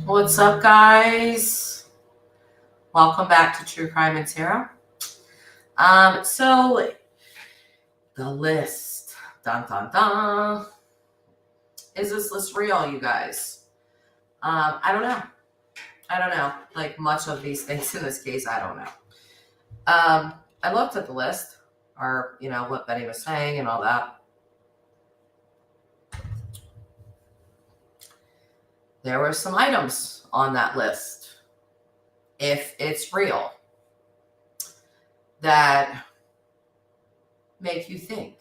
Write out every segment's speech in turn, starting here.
What's up, guys? Welcome back to True Crime and Tarot. So the list, dun dun dun. Is this list real, you guys? I don't know. Like much of these things in this case, I don't know. I looked at the list, or what Betty was saying and all that. There were some items on that list, if it's real, that make you think.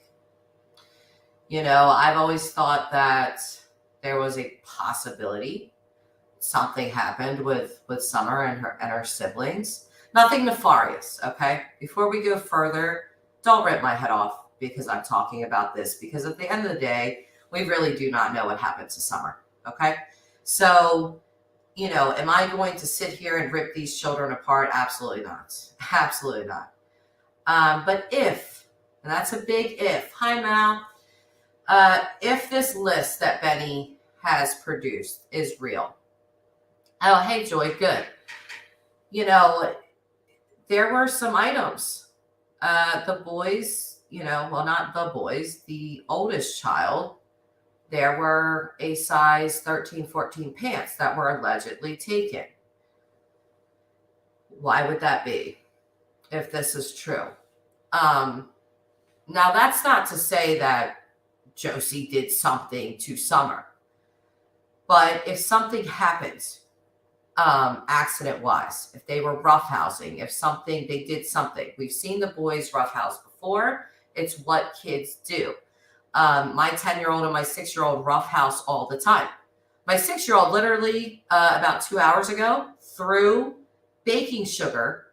I've always thought that there was a possibility something happened with Summer and her siblings. Nothing nefarious, okay? Before we go further, don't rip my head off because I'm talking about this, because at the end of the day, we really do not know what happened to Summer, okay? So, am I going to sit here and rip these children apart? Absolutely not. Absolutely not. But if, and that's a big if, hi Mal, if this list that Benny has produced is real. Oh, hey Joy, good. There were some items. The boys, well, not the boys, the oldest child, there were a size 13, 14 pants that were allegedly taken. Why would that be if this is true? Now, that's not to say that Josie did something to Summer. But if something happened, accident-wise, if they were roughhousing, they did something. We've seen the boys roughhouse before. It's what kids do. My 10-year-old and my 6-year-old roughhouse all the time. My 6-year-old literally, about 2 hours ago, threw baking sugar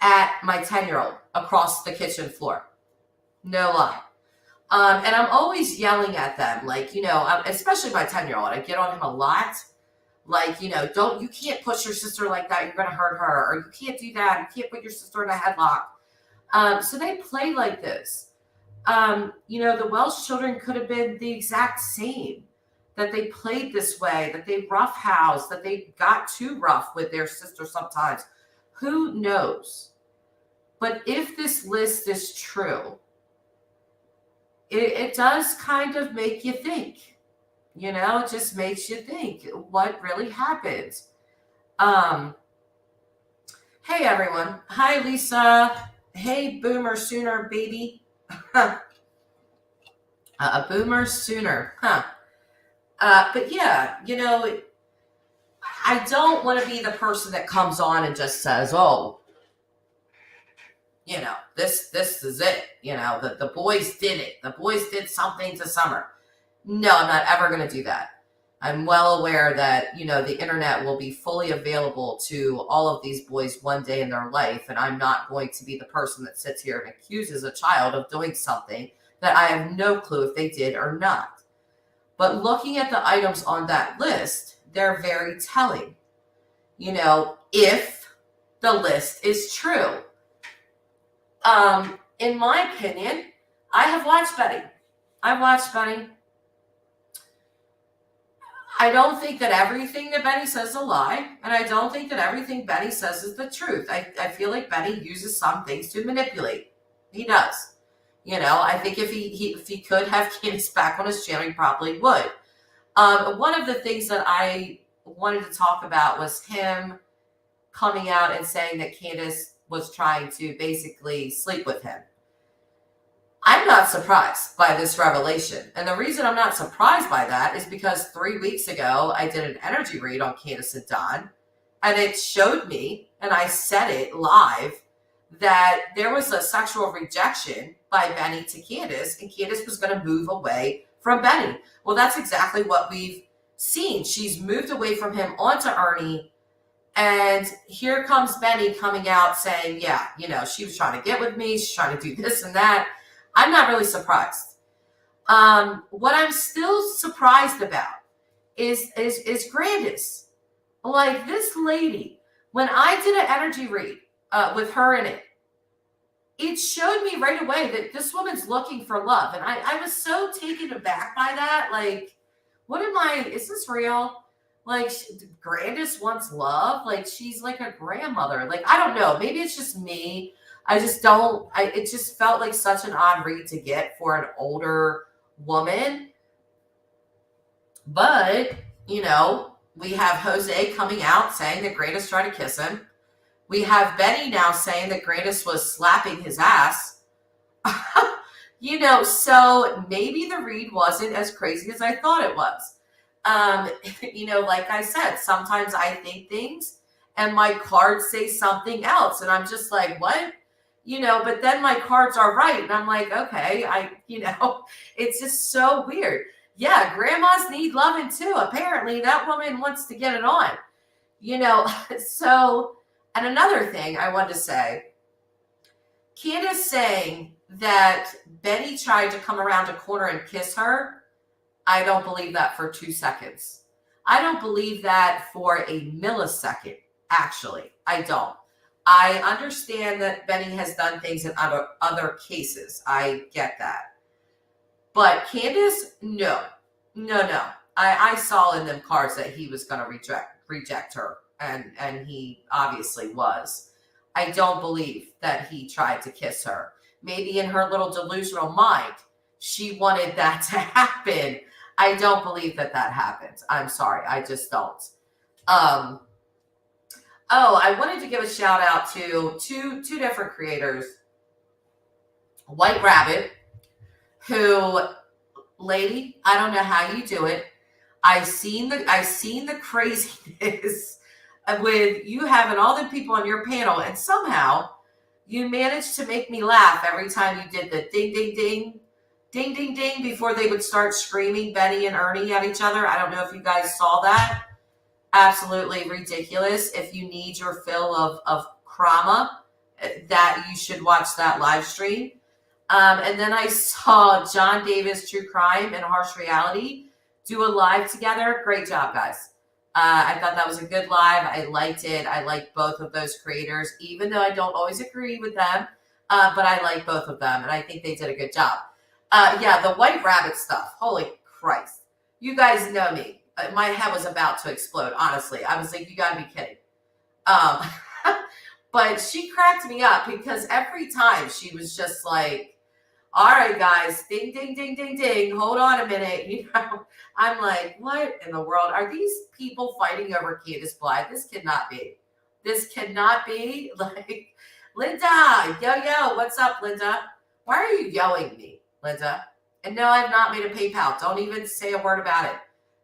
at my 10-year-old across the kitchen floor. No lie. And I'm always yelling at them, like, especially my 10-year-old. I get on him a lot. Like, you can't push your sister like that. You're going to hurt her. Or you can't do that. You can't put your sister in a headlock. So they play like this. The Welsh children could have been the exact same. That they played this way. That they roughhoused. That they got too rough with their sister sometimes. Who knows? But if this list is true, it does kind of make you think. It just makes you think what really happened. Hey everyone. Hi Lisa. Hey Boomer Sooner baby. A Boomer Sooner. But yeah, I don't want to be the person that comes on and just says, oh, this is it. The boys did it. The boys did something to Summer. No, I'm not ever going to do that. I'm well aware that, the internet will be fully available to all of these boys one day in their life. And I'm not going to be the person that sits here and accuses a child of doing something that I have no clue if they did or not. But looking at the items on that list, they're very telling. If the list is true. In my opinion, I have watched Betty. I've watched Betty. I don't think that everything that Betty says is a lie, and I don't think that everything Betty says is the truth. I feel like Betty uses some things to manipulate. He does. I think if he could have Candace back on his channel, he probably would. One of the things that I wanted to talk about was him coming out and saying that Candace was trying to basically sleep with him. I'm not surprised by this revelation. And the reason I'm not surprised by that is because 3 weeks ago, I did an energy read on Candace and Don, and it showed me, and I said it live, that there was a sexual rejection by Benny to Candace, and Candace was going to move away from Benny. Well, that's exactly what we've seen. She's moved away from him onto Ernie, and here comes Benny coming out saying, yeah, she was trying to get with me. She's trying to do this and that. I'm not really surprised. What I'm still surprised about is Grandis. Like this lady, when I did an energy read with her in it, it showed me right away that this woman's looking for love. And I was so taken aback by that. Like, is this real? Like, Grandis wants love. Like, she's like a grandmother. Like, I don't know. Maybe it's just me. I just don't. It just felt like such an odd read to get for an older woman. But, we have Jose coming out saying that Grandis tried to kiss him. We have Benny now saying that Grandis was slapping his ass. So maybe the read wasn't as crazy as I thought it was. Like I said, sometimes I think things and my cards say something else, and I'm just like, what? But then my cards are right, and I'm like, okay, it's just so weird. Yeah, grandmas need loving too. Apparently, that woman wants to get it on. So, and another thing I wanted to say, Candace saying that Benny tried to come around a corner and kiss her, I don't believe that for 2 seconds. I don't believe that for a millisecond, actually. I don't. I understand that Benny has done things in other cases. I get that. But Candace, no. I saw in them cards that he was going to reject her, and he obviously was. I don't believe that he tried to kiss her. Maybe in her little delusional mind, she wanted that to happen. I don't believe that happens. I'm sorry. I just don't. I wanted to give a shout out to two different creators. White Rabbit, who, lady, I don't know how you do it. I've seen the craziness with you having all the people on your panel, and somehow you managed to make me laugh every time you did the ding, ding, ding, ding, ding, ding before they would start screaming Benny and Ernie at each other. I don't know if you guys saw that. Absolutely ridiculous. If you need your fill of crama, that you should watch that live stream. And then I saw John Davis, True Crime and Harsh Reality, do a live together. Great job, guys. I thought that was a good live. I liked it. I like both of those creators, even though I don't always agree with them. But I like both of them, and I think they did a good job. The White Rabbit stuff. Holy Christ. You guys know me. My head was about to explode, honestly. I was like, you gotta be kidding. But she cracked me up because every time she was just like, all right, guys, ding, ding, ding, ding, ding. Hold on a minute. I'm like, what in the world? Are these people fighting over Candace Blythe? This cannot be. Like, Linda, yo, what's up, Linda? Why are you yelling me, Linda? And no, I have not made a PayPal. Don't even say a word about it.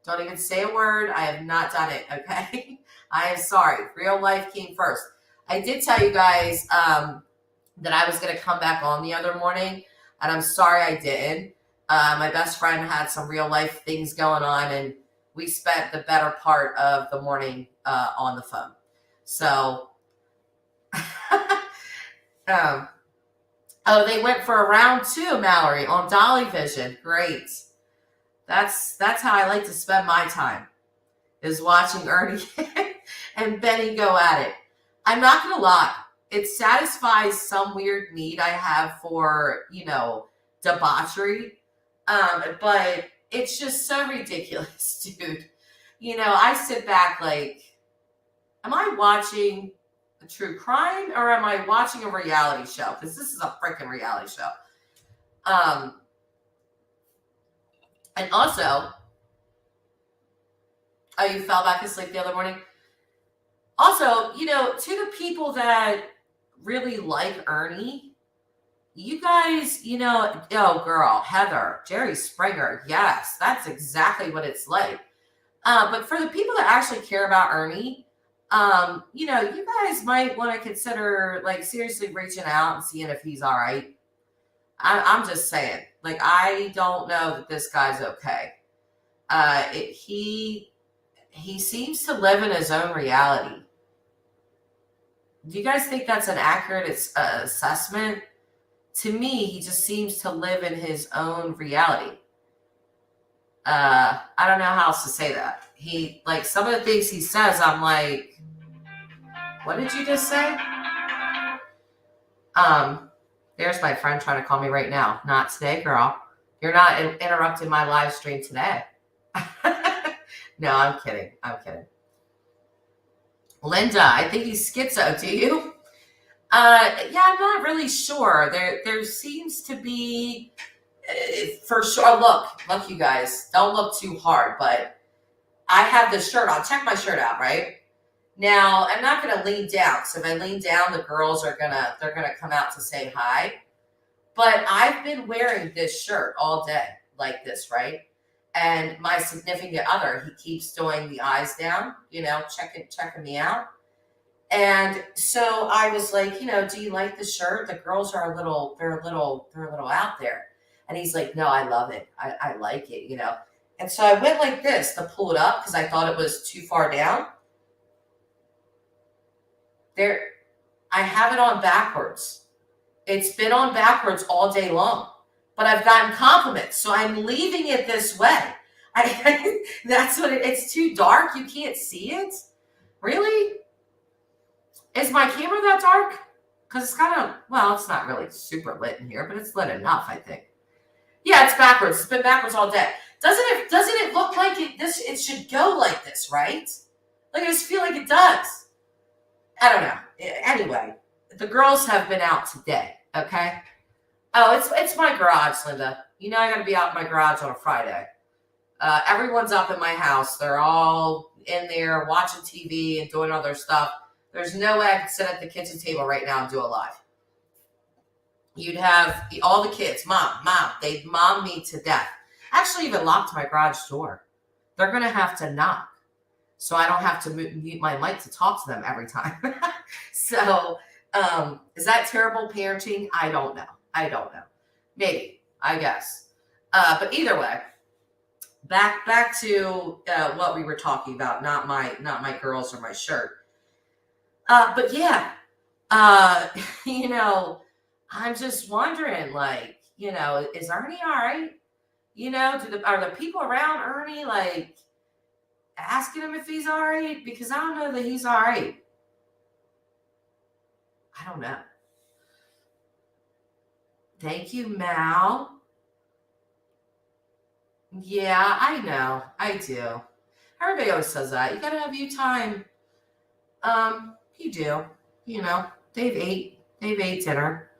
Don't even say a word. I have not done it, okay? I am sorry. Real life came first. I did tell you guys that I was going to come back on the other morning, and I'm sorry I didn't. My best friend had some real life things going on, and we spent the better part of the morning on the phone. So, they went for a round 2, Mallory, on Dolly Vision. Great. That's how I like to spend my time, is watching Ernie and Benny go at it. I'm not going to lie. It satisfies some weird need I have for, debauchery. But it's just so ridiculous, dude. I sit back like, am I watching a true crime or am I watching a reality show? Because this is a freaking reality show. And also, you fell back asleep the other morning. Also, to the people that really like Ernie, you guys, oh girl, Heather, Jerry Springer, yes, that's exactly what it's like. But for the people that actually care about Ernie, you guys might want to consider seriously reaching out and seeing if he's all right. I'm just saying, I don't know that this guy's okay. He seems to live in his own reality. Do you guys think that's an accurate assessment? To me, he just seems to live in his own reality. I don't know how else to say that. He, some of the things he says, I'm like, what did you just say? There's my friend trying to call me right now. Not today, girl. You're not interrupting my live stream today. No, I'm kidding. I'm kidding. Linda, I think he's schizo. Do you? Yeah, I'm not really sure. There seems to be, for sure. Look, you guys, don't look too hard, but I have this shirt on. Check my shirt out, right? Now, I'm not going to lean down. So if I lean down, the girls they're going to come out to say hi. But I've been wearing this shirt all day like this, right? And my significant other, he keeps doing the eyes down, checking me out. And so I was like, do you like the shirt? The girls are they're a little out there. And he's like, no, I love it. I like it. And so I went like this to pull it up because I thought it was too far down. There, I have it on backwards. It's been on backwards all day long, but I've gotten compliments, so I'm leaving it this way. That's what it's too dark. You can't see it. Really? Is my camera that dark? Because it's it's not really super lit in here, but it's lit enough, I think. Yeah, it's backwards. It's been backwards all day. Doesn't it look like it should go like this, right? Like I just feel like it does. I don't know. Anyway, the girls have been out today, okay? Oh, it's my garage, Linda. I got to be out in my garage on a Friday. Everyone's up in my house. They're all in there watching TV and doing other stuff. There's no way I could sit at the kitchen table right now and do a live. You'd have all the kids, mom, they'd mom me to death. Actually, even locked my garage door. They're going to have to knock. So I don't have to mute my mic to talk to them every time. So, is that terrible parenting? I don't know. Maybe, I guess. But either way, back to what we were talking about, not my girls or my shirt. But yeah, I'm just wondering, is Ernie all right? Are the people around Ernie asking him if he's all right? Because I don't know that he's all right. I don't know. Thank you, Mal. Yeah, I know. I do. Everybody always says that. You gotta have you time. You do. They've ate dinner.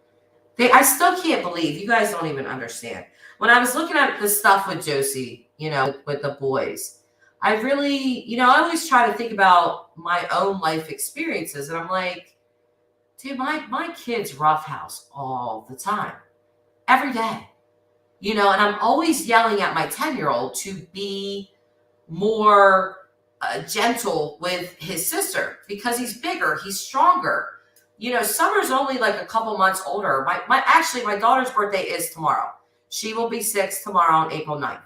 I still can't believe, you guys don't even understand. When I was looking at the stuff with Josie, with the boys, I really, I always try to think about my own life experiences. And I'm like, dude, my kids roughhouse all the time, every day, and I'm always yelling at my 10-year-old to be more gentle with his sister because he's bigger, he's stronger. Summer's only like a couple months older. My daughter's birthday is tomorrow. She will be 6 tomorrow on April 9th.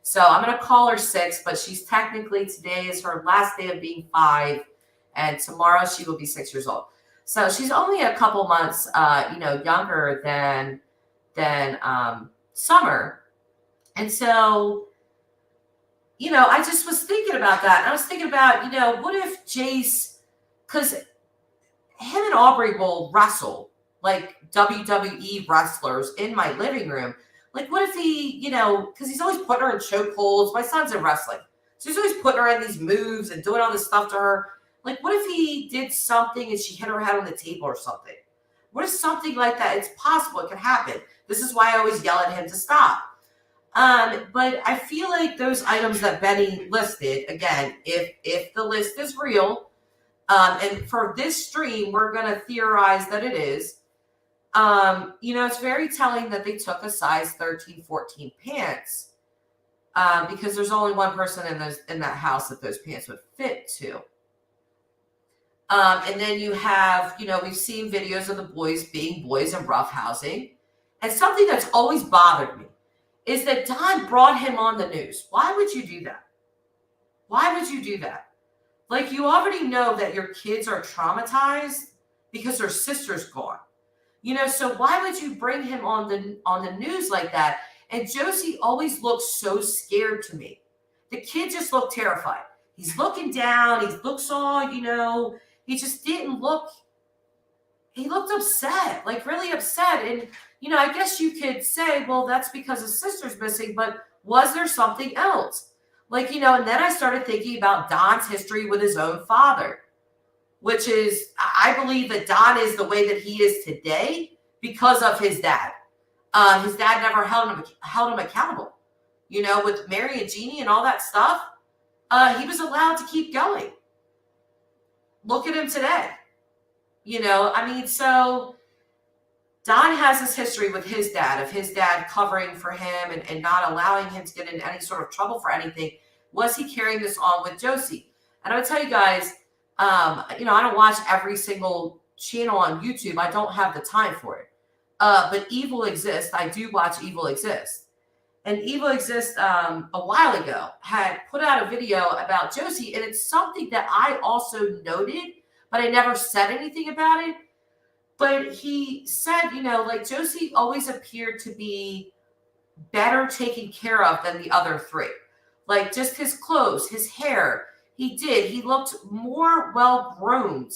So I'm going to call her 6, but today is her last day of being 5, and tomorrow she will be 6 years old. So she's only a couple months, younger than Summer. And so, I just was thinking about that. And I was thinking about, what if Jace, because him and Aubrey will wrestle like WWE wrestlers in my living room. Like, what if he, because he's always putting her in chokeholds. My son's in wrestling. So he's always putting her in these moves and doing all this stuff to her. Like, what if he did something and she hit her head on the table or something? What if something like that? It's possible. It could happen. This is why I always yell at him to stop. But I feel like those items that Benny listed, again, if the list is real, and for this stream, we're going to theorize that it is, it's very telling that they took a size 13, 14 pants, because there's only one person in that house that those pants would fit to. And then you have, we've seen videos of the boys being boys and roughhousing. And something that's always bothered me is that Don brought him on the news. Why would you do that? Why would you do that? Like, you already know that your kids are traumatized because their sister's gone. So why would you bring him on the news like that? And Josie always looks so scared to me. The kid just looked terrified. He's looking down. He looks all, he just didn't look, he looked upset, like really upset. And, I guess you could say, well, that's because his sister's missing, but was there something else? Like, and then I started thinking about Don's history with his own father, which is, I believe that Don is the way that he is today because of his dad. His dad never held him accountable. With Mary and Jeannie and all that stuff, he was allowed to keep going. Look at him today. So Don has this history with his dad, of his dad covering for him and not allowing him to get in any sort of trouble for anything. Was he carrying this on with Josie? And I would tell you guys, I don't watch every single channel on YouTube. I don't have the time for it. But Evil Exists. I do watch Evil Exists. And Evil Exists, a while ago, had put out a video about Josie. And it's something that I also noted, but I never said anything about it. But he said, Josie always appeared to be better taken care of than the other three. Like just his clothes, his hair, he looked more well-groomed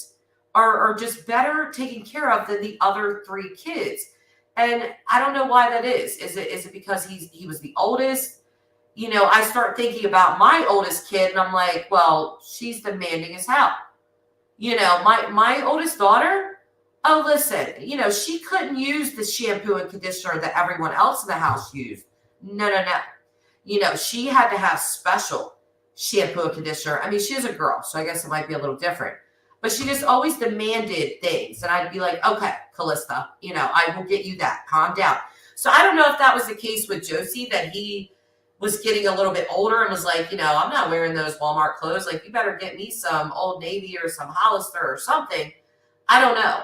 or just better taken care of than the other three kids. And I don't know why that is. Is it because he was the oldest? I start thinking about my oldest kid and I'm like, well, she's demanding as hell. My oldest daughter, oh, listen, she couldn't use the shampoo and conditioner that everyone else in the house used. No. She had to have special shampoo and conditioner. I mean, she is a girl, so I guess it might be a little different. But she just always demanded things. And I'd be like, okay, Callista, I will get you that. Calm down. So I don't know if that was the case with Josie, that he was getting a little bit older and was like, I'm not wearing those Walmart clothes. Like, you better get me some Old Navy or some Hollister or something. I don't know.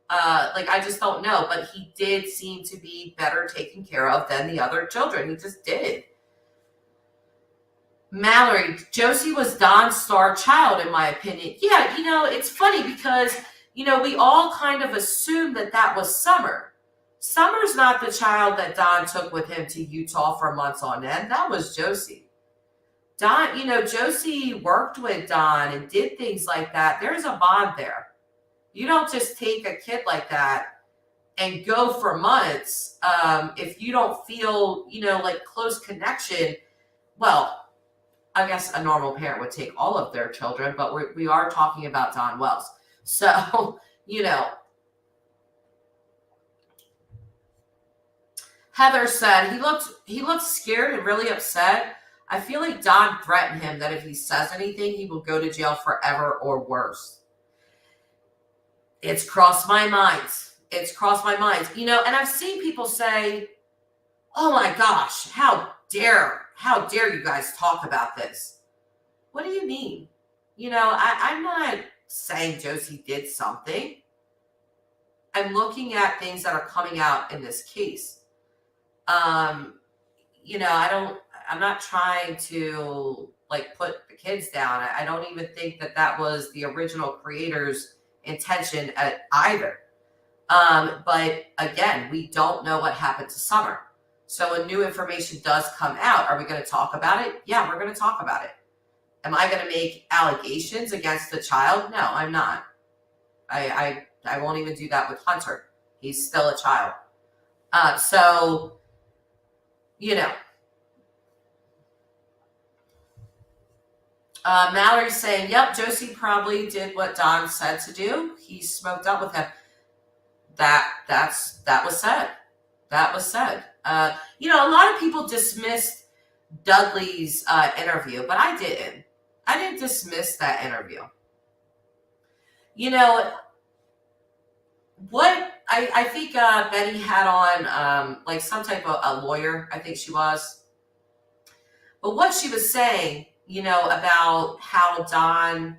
I just don't know. But he did seem to be better taken care of than the other children. He just did. Mallory, Josie was Don's star child, in my opinion. Yeah, it's funny because, we all kind of assumed that was Summer. Summer's not the child that Don took with him to Utah for months on end. That was Josie. Josie worked with Don and did things like that. There's a bond there. You don't just take a kid like that and go for months if you don't feel, close connection. Well, I guess a normal parent would take all of their children, but we are talking about Don Wells. So, Heather said he looked scared and really upset. I feel like Don threatened him that if he says anything, he will go to jail forever or worse. It's crossed my mind. And I've seen people say, oh my gosh, how dare you guys talk about this? What do you mean? I'm not saying Josie did something. I'm looking at things that are coming out in this case. I'm not trying to put the kids down. I don't even think that was the original creator's intention at either. But again, we don't know what happened to Summer. So when new information does come out, are we going to talk about it? Yeah, we're going to talk about it. Am I going to make allegations against the child? No, I'm not. I won't even do that with Hunter. He's still a child. Mallory's saying, yep, Josie probably did what Don said to do. He smoked up with him. That was said. That was said. A lot of people dismissed Dudley's interview, but I didn't. I didn't dismiss that interview. What I think Betty had on some type of a lawyer, I think she was. But what she was saying, about how Don,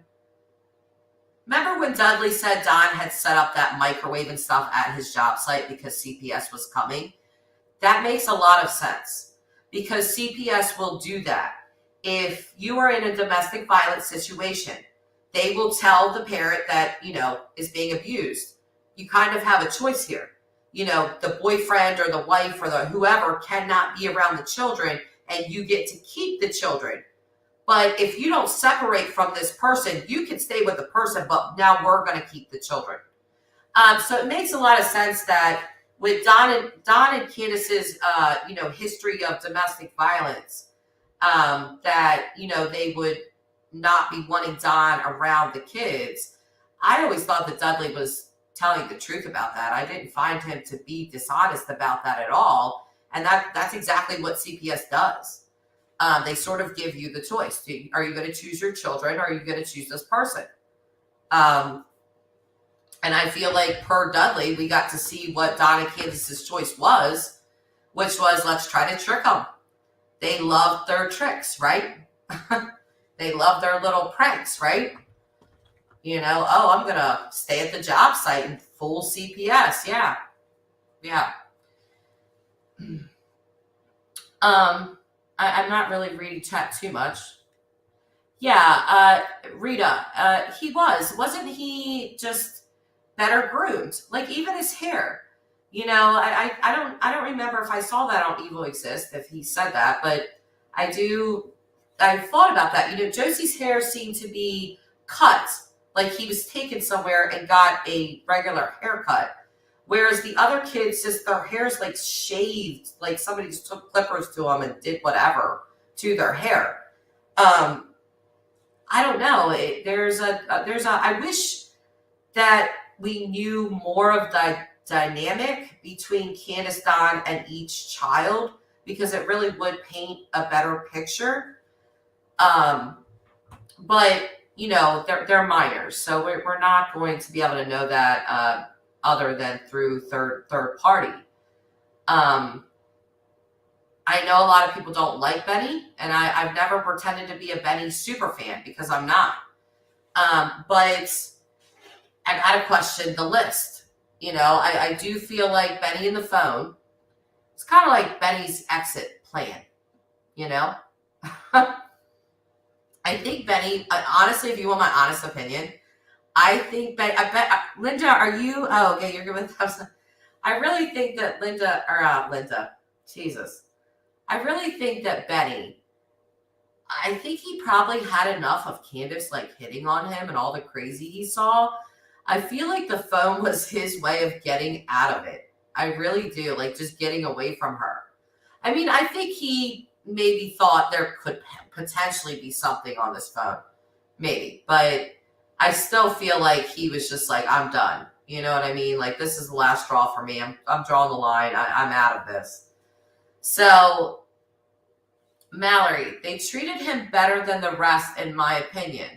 remember when Dudley said Don had set up that microwave and stuff at his job site because CPS was coming? That makes a lot of sense because CPS will do that. If you are in a domestic violence situation, they will tell the parent that, is being abused. You kind of have a choice here. The boyfriend or the wife or the whoever cannot be around the children and you get to keep the children. But if you don't separate from this person, you can stay with the person, but now we're going to keep the children. So it makes a lot of sense that with Don and Candace's, history of domestic violence, that, they would not be wanting Don around the kids. I always thought that Dudley was telling the truth about that. I didn't find him to be dishonest about that at all. And that's exactly what CPS does. They sort of give you the choice. Are you going to choose your children, or are you going to choose this person? And I feel like per Dudley, we got to see what Don and Candace's choice was, which was, let's try to trick them. They love their tricks, right? They love their little pranks, right? I'm going to stay at the job site and fool CPS. Yeah. I'm not really reading chat too much. Yeah, Rita, wasn't he just better groomed? Like, even his hair, I don't remember if I saw that on Evil Exist, if he said that, but I thought about that. Josie's hair seemed to be cut, like he was taken somewhere and got a regular haircut. Whereas the other kids, just their hair's like shaved, like somebody just took clippers to them and did whatever to their hair. I don't know. I wish that we knew more of the dynamic between Candace, Don, and each child, because it really would paint a better picture. But they're minors, so we're not going to be able to know that other than through third party. I know a lot of people don't like Benny, and I've never pretended to be a Benny super fan, because I'm not. But I gotta question the list. I do feel like Benny and the phone, it's kind of like Benny's exit plan. I think Benny, honestly, if you want my honest opinion, I think Linda, are you? Oh, okay, you're good with that. I really think that Linda, Jesus. I really think that Benny, I think he probably had enough of Candace like hitting on him and all the crazy he saw. I feel like the phone was his way of getting out of it. I really do, like just getting away from her. I mean, I think he maybe thought there could potentially be something on this phone, maybe, but I still feel like he was just like, I'm done. You know what I mean? Like, this is the last straw for me. I'm drawing the line. I'm out of this. So, Mallory, they treated him better than the rest, in my opinion.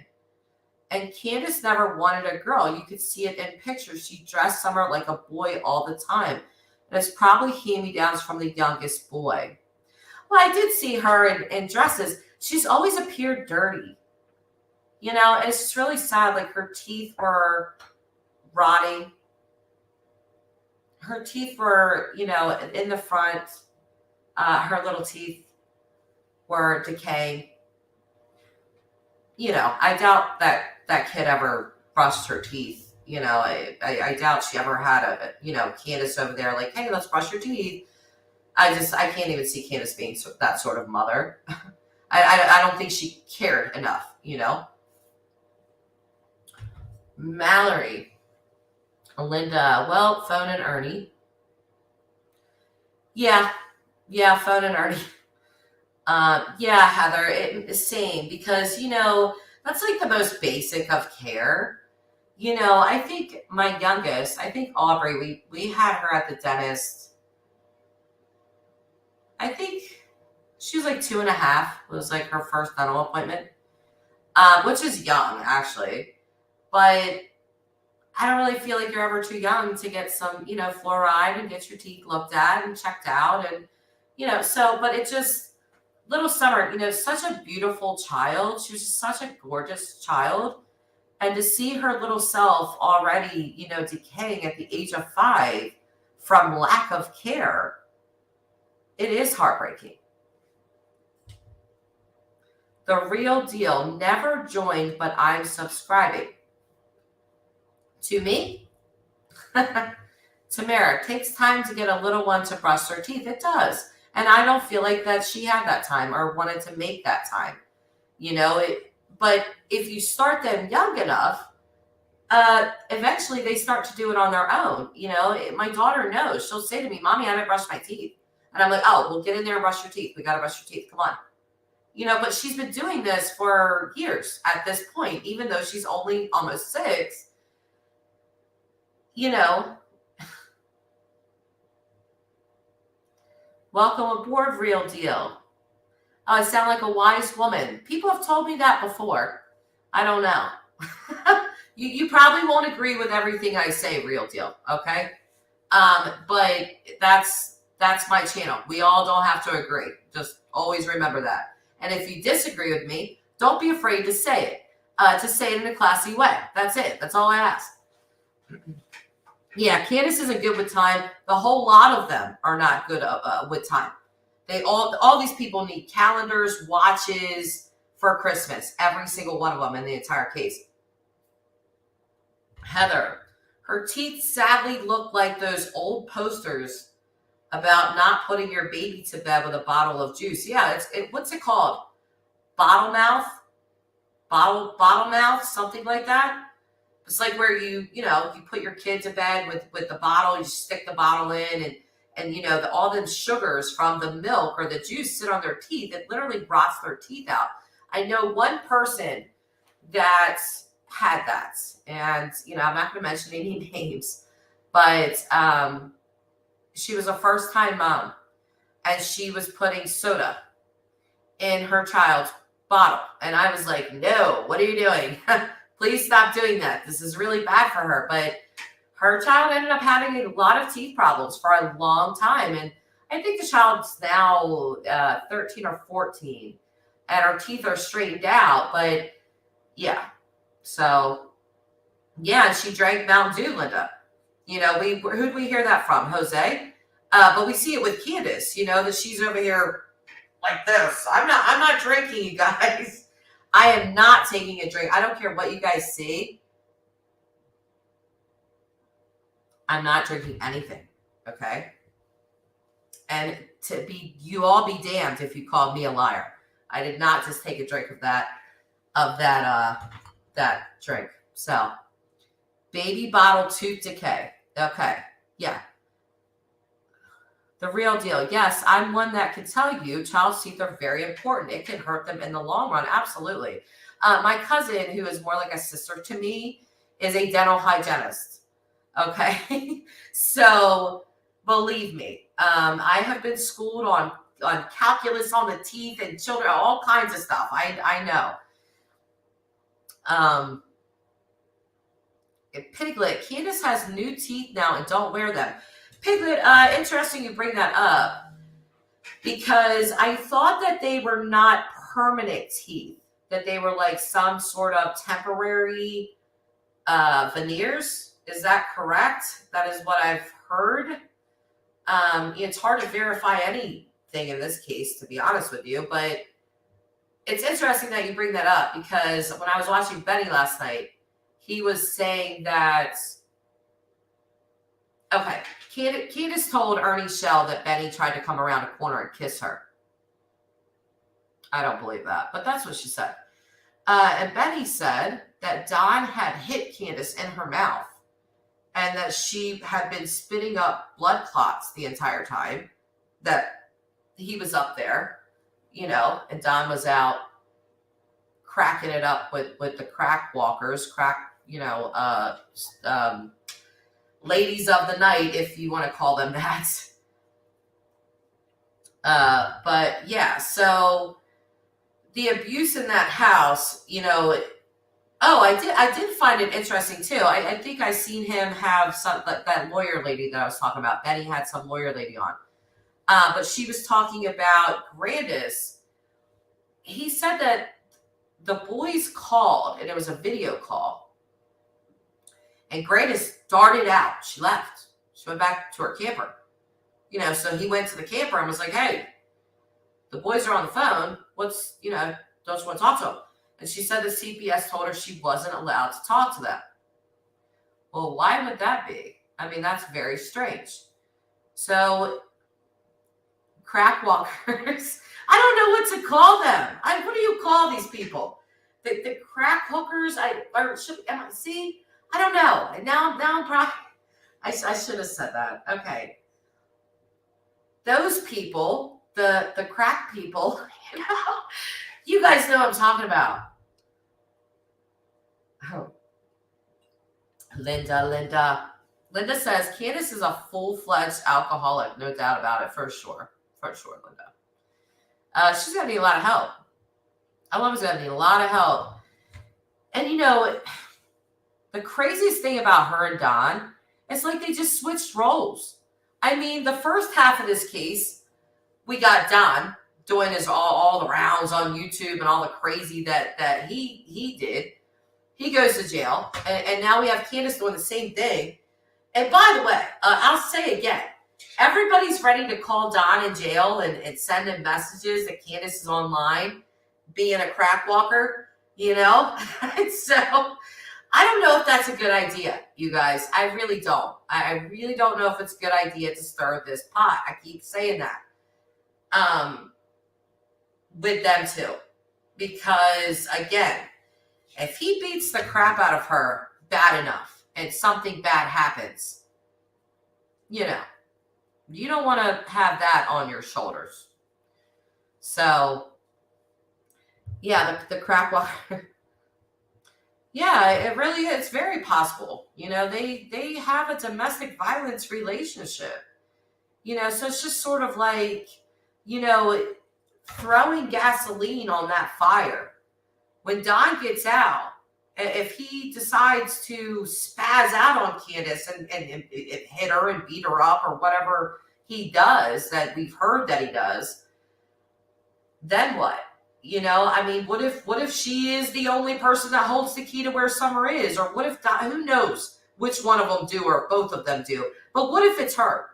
And Candace never wanted a girl. You could see it in pictures. She dressed Summer like a boy all the time. And it's probably hand-me-downs from the youngest boy. Well, I did see her in dresses. She's always appeared dirty. And it's just really sad. Like, her teeth were rotting. Her teeth were, in the front. Her little teeth were decaying. I doubt that kid ever brushed her teeth. I doubt she ever had Candace over there like, hey, let's brush your teeth. I can't even see Candace being that sort of mother. I don't think she cared enough, Mallory, Linda, well, Phone and Ernie. Yeah, Phone and Ernie. Yeah, Heather, same, because, that's like the most basic of care. I think my youngest, Aubrey, we had her at the dentist. I think she was like 2.5, was like her first dental appointment, which is young, actually. But I don't really feel like you're ever too young to get some, fluoride and get your teeth looked at and checked out. And, but it just, little Summer, such a beautiful child. She was just such a gorgeous child. And to see her little self already, decaying at the age of 5 from lack of care, it is heartbreaking. The Real Deal, never joined, but I'm subscribing. To me? Tamara, it takes time to get a little one to brush their teeth. It does. And I don't feel like that she had that time or wanted to make that time. But if you start them young enough, eventually they start to do it on their own. My daughter knows. She'll say to me, Mommy, I haven't brushed my teeth. And I'm like, oh, well, get in there and brush your teeth. We got to brush your teeth. Come on. but she's been doing this for years at this point, even though she's only almost 6, welcome aboard, Real Deal. I sound like a wise woman. People have told me that before. I don't know. You probably won't agree with everything I say, Real Deal, okay? But that's my channel. We all don't have to agree. Just always remember that. And if you disagree with me, don't be afraid to say it. To say it in a classy way. That's it. That's all I ask. Yeah, Candace isn't good with time. The whole lot of them are not good with time. All these people need calendars, watches for Christmas. Every single one of them in the entire case. Heather, her teeth sadly look like those old posters about not putting your baby to bed with a bottle of juice. Yeah, what's it called? Bottle mouth, something like that. It's like where you put your kid to bed with the bottle. You stick the bottle in, and all them sugars from the milk or the juice sit on their teeth. It literally rots their teeth out. I know one person that had that, and I'm not going to mention any names, but she was a first-time mom, and she was putting soda in her child's bottle, and I was like, no, what are you doing? Please stop doing that. This is really bad for her. But her child ended up having a lot of teeth problems for a long time, and I think the child's now 13 or 14, and her teeth are straightened out. But yeah, so yeah, she drank Mountain Dew, Linda. Who'd we hear that from? Jose. But we see it with Candace. That she's over here like this. I'm not drinking, you guys. I am not taking a drink. I don't care what you guys see. I'm not drinking anything. Okay. And you all be damned if you called me a liar. I did not just take a drink of that drink. So, baby bottle tooth decay. Okay. Yeah. The Real Deal. Yes, I'm one that can tell you child's teeth are very important. It can hurt them in the long run. Absolutely. My cousin, who is more like a sister to me, is a dental hygienist. Okay. So believe me, I have been schooled on calculus on the teeth and children, all kinds of stuff. I know. Piglet, Candace has new teeth now and don't wear them. Piglet, interesting you bring that up, because I thought that they were not permanent teeth, that they were like some sort of temporary veneers. Is that correct? That is what I've heard. It's hard to verify anything in this case, to be honest with you, but it's interesting that you bring that up, because when I was watching Benny last night, he was saying that, okay, Candace told Ernie Shell that Benny tried to come around a corner and kiss her. I don't believe that, but that's what she said. And Benny said that Don had hit Candace in her mouth and that she had been spitting up blood clots the entire time that he was up there, and Don was out cracking it up with the crack walkers, ladies of the night, if you want to call them that. But yeah, so the abuse in that house, I did find it interesting too. I think I seen him have that lawyer lady that I was talking about. Benny had some lawyer lady on. But she was talking about Grandis. He said that the boys called, and it was a video call. And Grandis darted out. She left. She went back to her camper. So he went to the camper and was like, hey, the boys are on the phone. Don't you want to talk to them? And she said the CPS told her she wasn't allowed to talk to them. Well, why would that be? I mean, that's very strange. So, crack walkers, I don't know what to call them. What do you call these people? The crack hookers? See? I don't know. And now I'm probably, I should have said that. Okay. Those people, the crack people, You guys know what I'm talking about. Oh, Linda says Candace is a full-fledged alcoholic, no doubt about it, for sure. For sure, Linda. She's gonna need a lot of help. I love gonna need a lot of help. And the craziest thing about her and Don is like they just switched roles. I mean, the first half of this case, we got Don doing his all the rounds on YouTube and all the crazy that he did. He goes to jail, and now we have Candace doing the same thing. And by the way, I'll say again, everybody's ready to call Don in jail and send him messages that Candace is online being a crack walker, so I don't know if that's a good idea, you guys. I really don't. I really don't know if it's a good idea to stir this pot. I keep saying that. With them too. Because again, if he beats the crap out of her bad enough and something bad happens, you don't want to have that on your shoulders. So, yeah, the crack walker. Yeah, it really is. It's very possible. They have a domestic violence relationship. So it's just sort of like, throwing gasoline on that fire. When Don gets out, if he decides to spaz out on Candace and hit her and beat her up or whatever he does that we've heard that he does, then what? What if she is the only person that holds the key to where Summer is? Or what if who knows which one of them do or both of them do? But what if it's her?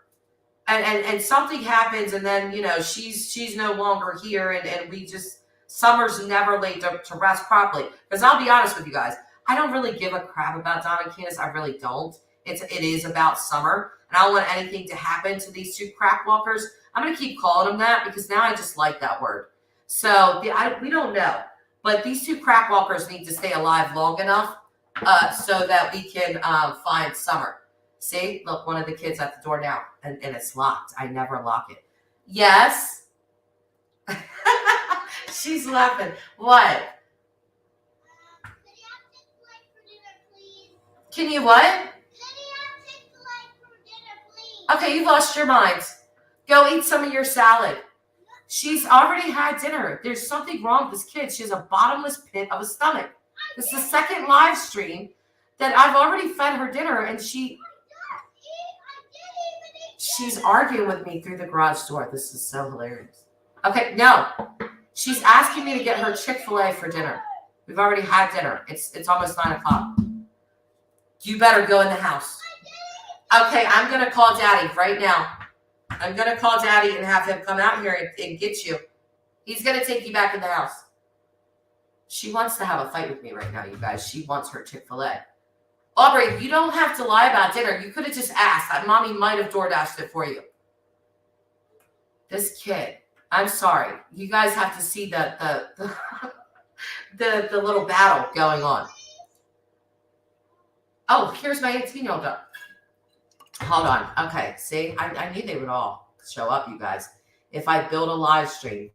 And something happens and then, she's no longer here and we just, Summer's never laid to rest properly. Because I'll be honest with you guys, I don't really give a crap about Don and Candace. I really don't. It is about Summer. And I don't want anything to happen to these two crack walkers. I'm going to keep calling them that because now I just like that word. So we don't know. But these two crack walkers need to stay alive long enough so that we can find Summer. See, look, one of the kids at the door now, and it's locked. I never lock it. Yes. She's laughing. What? Can you what? Okay, you lost your mind. Go eat some of your salad. She's already had dinner. There's something wrong with this kid. She has a bottomless pit of a stomach. This is the second live stream that I've already fed her dinner, and she's arguing with me through the garage door. This is so hilarious. Okay, no. She's asking me to get her Chick-fil-A for dinner. We've already had dinner. It's almost 9 o'clock. You better go in the house. Okay, I'm going to call Daddy right now. I'm going to call Daddy and have him come out here and get you. He's going to take you back in the house. She wants to have a fight with me right now, you guys. She wants her Chick-fil-A. Aubrey, you don't have to lie about dinner. You could have just asked. Mommy might have DoorDashed it for you. This kid. I'm sorry. You guys have to see the little battle going on. Oh, here's my 18-year-old dog. Hold on. Okay, see? I knew they would all show up, you guys. If I build a live stream.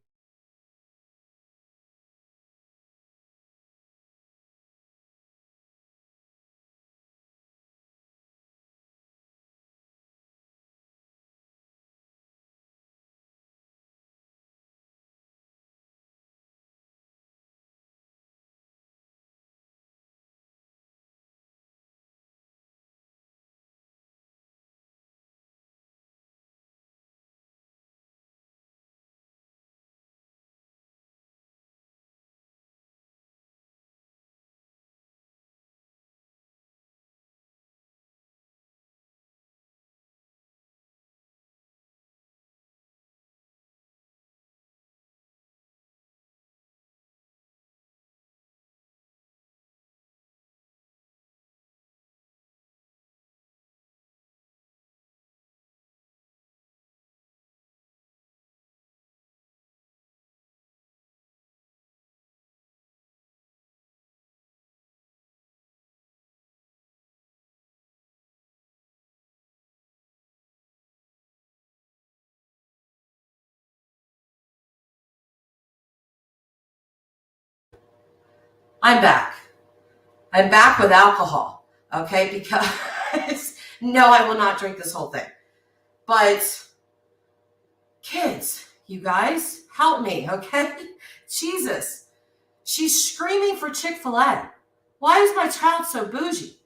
I'm back. I'm back with alcohol. Okay, because no, I will not drink this whole thing. But kids, you guys, help me, okay? Jesus. She's screaming for Chick-fil-A. Why is my child so bougie?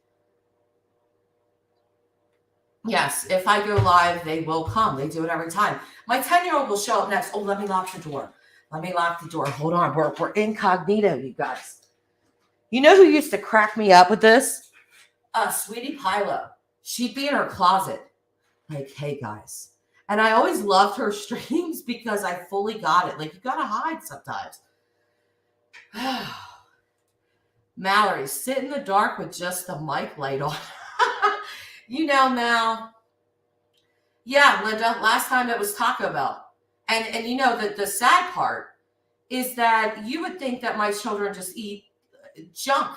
Yes, if I go live, they will come. They do it every time. My 10-year-old will show up next. Oh, let me lock the door. Let me lock the door. Hold on. We're incognito, you guys. You know who used to crack me up with this? Sweetie Pilo. She'd be in her closet. Like, hey, guys. And I always loved her streams because I fully got it. Like, you got to hide sometimes. Mallory, sit in the dark with just the mic light on. You know, Mal. Yeah, Linda, last time it was Taco Bell. And you know, the sad part is that you would think that my children just eat junk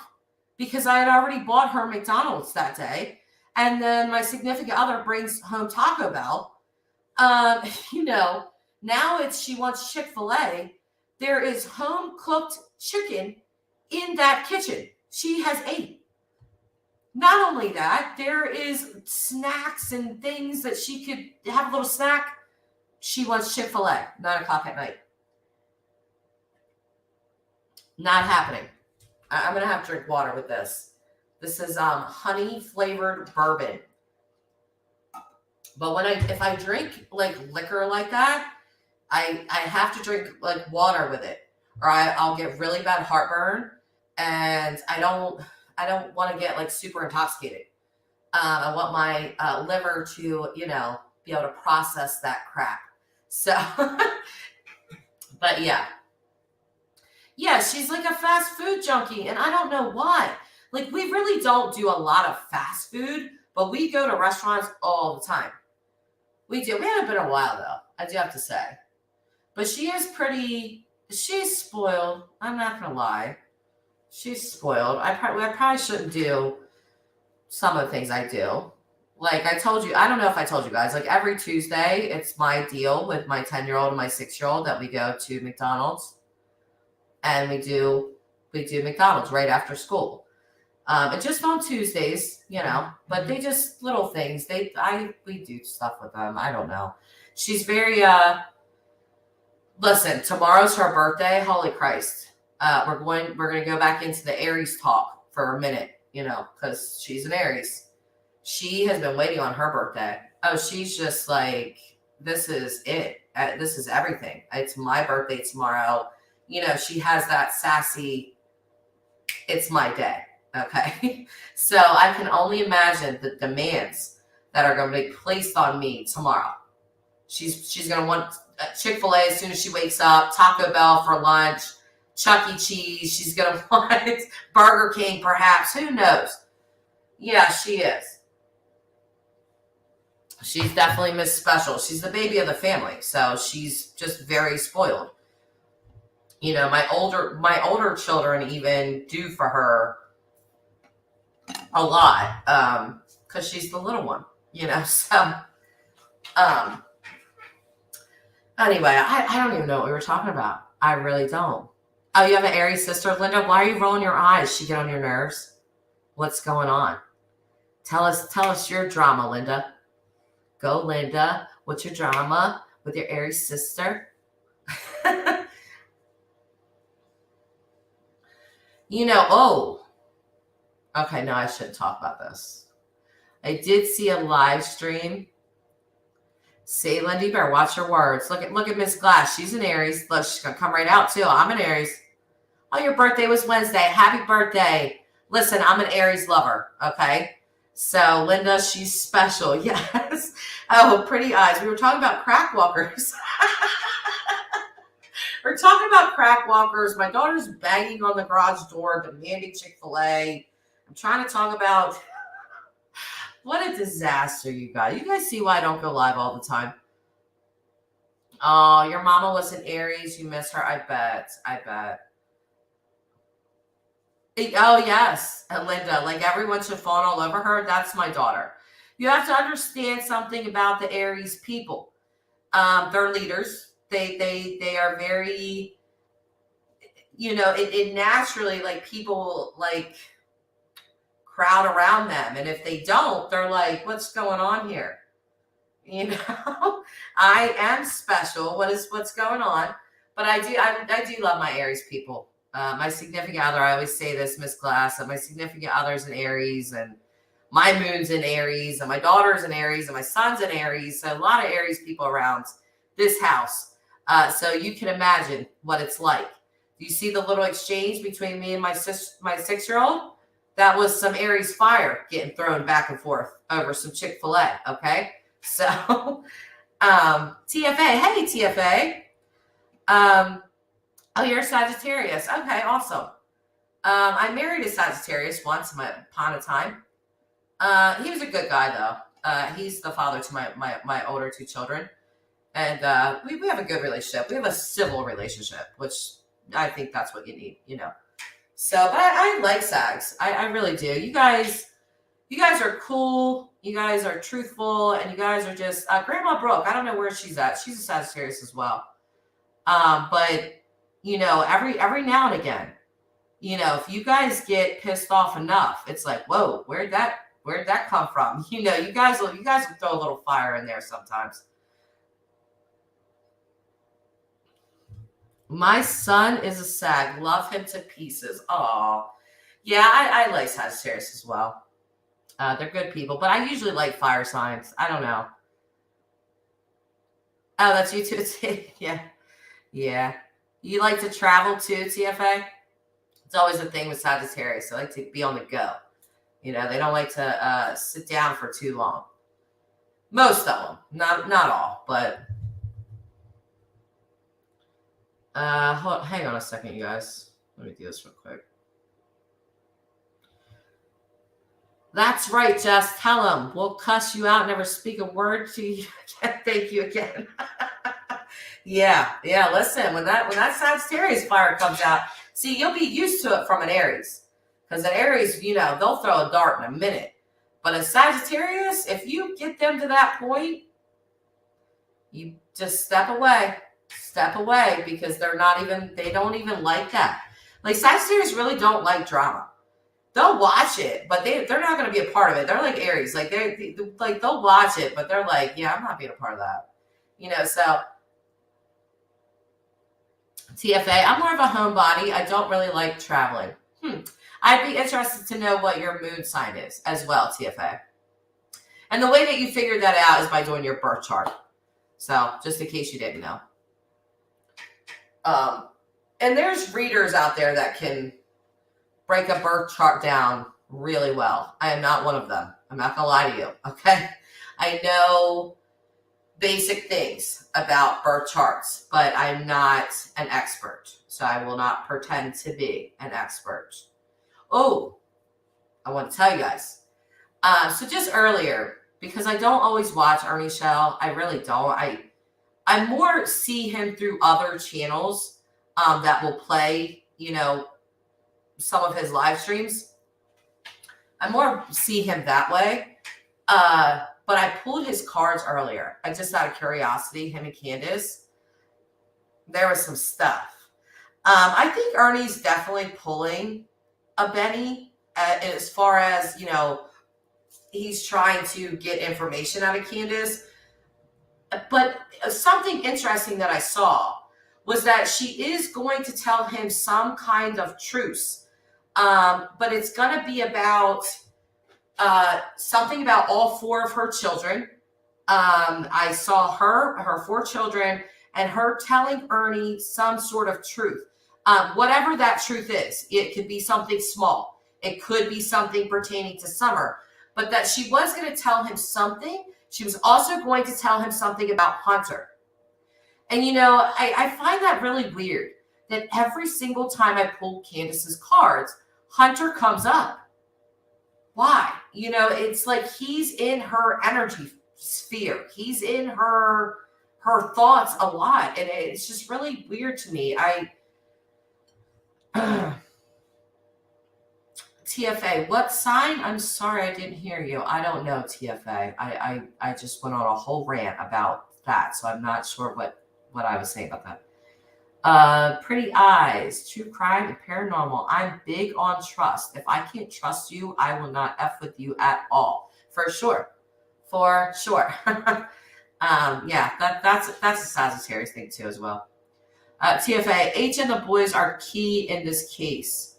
because I had already bought her McDonald's that day. And then my significant other brings home Taco Bell. You know, now she wants Chick-fil-A. There is home cooked chicken in that kitchen. She has 8. Not only that, there is snacks and things that she could have a little snack. She wants Chick-fil-A, 9 o'clock at night. Not happening. I'm going to have to drink water with this. This is honey flavored bourbon. But if I drink like liquor like that, I have to drink like water with it, or I'll get really bad heartburn, and I don't want to get like super intoxicated. I want my liver to, you know, be able to process that crap. So, but yeah, she's like a fast food junkie, and I don't know why. Like, we really don't do a lot of fast food, but we go to restaurants all the time. We do. We haven't been a while though, I do have to say. But she's spoiled. I'm not gonna lie. She's spoiled. I probably shouldn't do some of the things I do. Like I told you, I don't know if I told you guys, like every Tuesday, it's my deal with my 10-year-old and my 6-year-old that we go to McDonald's, and we do McDonald's right after school. And just on Tuesdays, you know, but they just little things. We do stuff with them. I don't know. She's very, listen, tomorrow's her birthday. Holy Christ. We're going to go back into the Aries talk for a minute, you know, because she's an Aries. She has been waiting on her birthday. Oh, she's just like, this is it. This is everything. It's my birthday tomorrow. You know, she has that sassy, it's my day. Okay. So I can only imagine the demands that are going to be placed on me tomorrow. She's going to want Chick-fil-A as soon as she wakes up, Taco Bell for lunch, Chuck E. Cheese. She's going to want Burger King, perhaps. Who knows? Yeah, she is. She's definitely Miss Special. She's the baby of the family, so she's just very spoiled. You know, my older children even do for her a lot, because she's the little one, you know. So, anyway, I don't even know what we were talking about. I really don't. Oh, you have an Aries sister, Linda. Why are you rolling your eyes? She get on your nerves? What's going on? Tell us your drama, Linda. Go, Linda. What's your drama with your Aries sister? You know, oh. Okay, no, I shouldn't talk about this. I did see a live stream. See, Linda, you better watch your words. Look at Miss Glass. She's an Aries. Look, she's gonna come right out too. I'm an Aries. Oh, your birthday was Wednesday. Happy birthday. Listen, I'm an Aries lover. Okay. So Linda, she's special. Yes. Oh, pretty eyes. We were talking about crack walkers. We're talking about crack walkers. My daughter's banging on the garage door, demanding Chick-fil-A. I'm trying to talk about what a disaster, you guys. You guys see why I don't go live all the time? Oh, your mama was an Aries. You miss her. I bet. Oh, yes, Linda. Like everyone should fawn all over her. That's my daughter. You have to understand something about the Aries people. They're leaders. They are very, it naturally, like, people like crowd around them. And if they don't, they're like, what's going on here? I am special. What's going on? But I do love my Aries people. My significant other, I always say this, Miss Glass, that my significant other's in Aries, and my moon's in Aries, and my daughter's in Aries, and my son's in Aries. So a lot of Aries people around this house. So you can imagine what it's like. Do you see the little exchange between me and my 6-year-old? That was some Aries fire getting thrown back and forth over some Chick-fil-A. Okay. So, TFA, hey, TFA. Oh, you're a Sagittarius. Okay, awesome. I married a Sagittarius once upon a time. He was a good guy, though. He's the father to my older 2 children. And we have a good relationship. We have a civil relationship, which I think that's what you need, So, but I like Sags. I really do. You guys are cool. You guys are truthful, and you guys are just Grandma Brooke. I don't know where she's at. She's a Sagittarius as well. But every now and again, if you guys get pissed off enough, it's like, whoa, where'd that come from? You guys will throw a little fire in there sometimes. My son is a Sag. Love him to pieces. Oh, yeah, I like Sagittarius as well. They're good people, but I usually like fire signs. I don't know. Oh, that's you too. Yeah. Yeah. You like to travel too, TFA? It's always a thing with Sagittarius. They like to be on the go. They don't like to sit down for too long. Most of them. Not all, but hang on a second, you guys. Let me do this real quick. That's right, Jess. Tell them. We'll cuss you out, never speak a word to you again. Thank you again. Yeah. Listen, when that Sagittarius fire comes out, see, you'll be used to it from an Aries. Because an Aries, they'll throw a dart in a minute. But a Sagittarius, if you get them to that point, you just step away. Step away, because they don't even like that. Like, Sagittarius really don't like drama. They'll watch it, but they're not going to be a part of it. They're like Aries. Like, they'll watch it, but they're like, yeah, I'm not being a part of that. So TFA, I'm more of a homebody. I don't really like traveling. I'd be interested to know what your moon sign is as well, TFA. And the way that you figure that out is by doing your birth chart. So, just in case you didn't know. And there's readers out there that can break a birth chart down really well. I am not one of them. I'm not gonna lie to you, okay? I know basic things about birth charts, but I'm not an expert. So I will not pretend to be an expert. Oh, I want to tell you guys. So just earlier, because I don't always watch Ernie Shell, I really don't. I more see him through other channels that will play, some of his live streams. I more see him that way. But I pulled his cards earlier. I just out of curiosity, him and Candace. There was some stuff. I think Ernie's definitely pulling a Benny as far as, he's trying to get information out of Candace. But something interesting that I saw was that she is going to tell him some kind of truce. But it's going to be about something about all 4 of her children. I saw her 4 children, and her telling Ernie some sort of truth. Whatever that truth is, it could be something small. It could be something pertaining to Summer. But that she was going to tell him something. She was also going to tell him something about Hunter. And, I find that really weird that every single time I pull Candace's cards, Hunter comes up. Why? It's like he's in her energy sphere. He's in her thoughts a lot. And it's just really weird to me. TFA, what sign? I'm sorry, I didn't hear you. I don't know, TFA. I just went on a whole rant about that. So I'm not sure what I was saying about that. Pretty eyes, true crime and paranormal. I'm big on trust. If I can't trust you, I will not F with you at all. For sure. For sure. Yeah, that's a Sagittarius thing too as well. TFA, H and the boys are key in this case.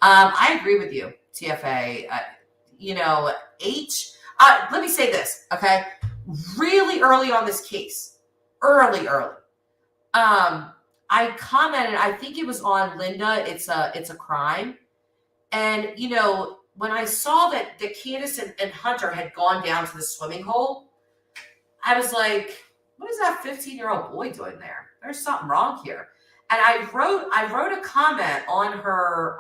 I agree with you, TFA. H. Let me say this, okay? Really early on this case, early. I commented. I think it was on Linda. It's a crime, and when I saw that Candace and Hunter had gone down to the swimming hole, I was like, what is that 15-year-old boy doing there? There's something wrong here. And I wrote a comment on her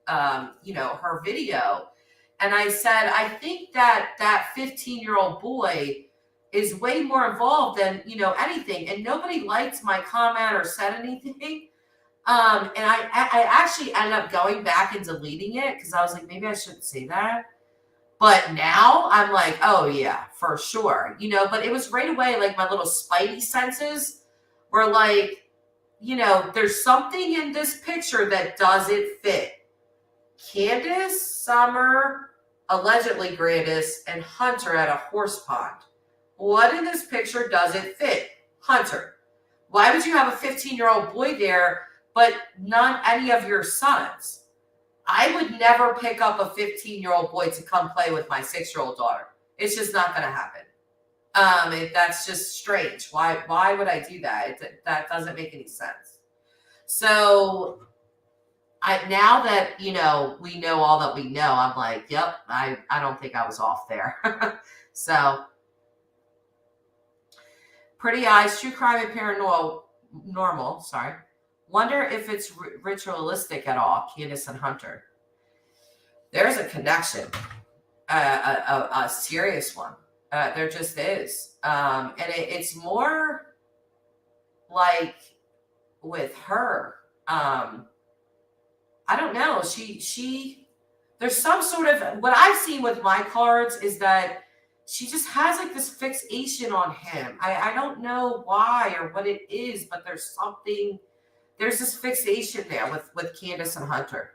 her video, and I said, I think that 15-year-old boy is way more involved than anything, and nobody liked my comment or said anything. And I actually ended up going back and deleting it because I was like, maybe I shouldn't say that. But now I'm like, oh yeah, for sure. But it was right away, like my little spidey senses were like, there's something in this picture that doesn't fit. Candace, Summer, allegedly Grandis, and Hunter at a horse pond. What in this picture doesn't fit? Hunter. Why would you have a 15-year-old boy there, but not any of your sons? I would never pick up a 15-year-old boy to come play with my 6-year-old daughter. It's just not going to happen. That's just strange. Why would I do that? That doesn't make any sense. So now that we know all that we know, I'm like, yep, I don't think I was off there. So pretty eyes, true crime and paranormal. Sorry. Wonder if it's ritualistic at all, Candace and Hunter. There's a connection, a serious one. There just is. And it's more like with her. I don't know. There's some sort of, what I've seen with my cards is that she just has like this fixation on him. I don't know why or what it is, but there's this fixation there with Candace and Hunter.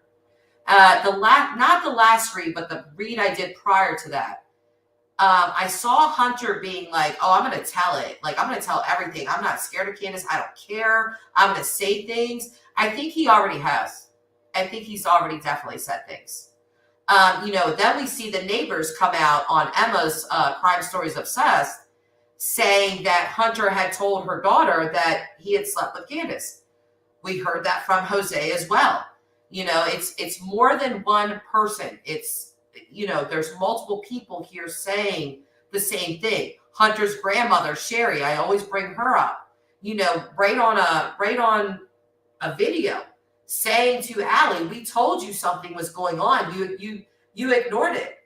Not the last read, but the read I did prior to that. I saw Hunter being like, oh, I'm going to tell it. Like, I'm going to tell everything. I'm not scared of Candace. I don't care. I'm going to say things. I think he already has. I think he's already definitely said things. Then we see the neighbors come out on Emma's Crime Stories Obsessed saying that Hunter had told her daughter that he had slept with Candace. We heard that from Jose as well. It's more than one person. It's, there's multiple people here saying the same thing. Hunter's grandmother, Sherry, I always bring her up, right on a video saying to Allie, we told you something was going on. You ignored it.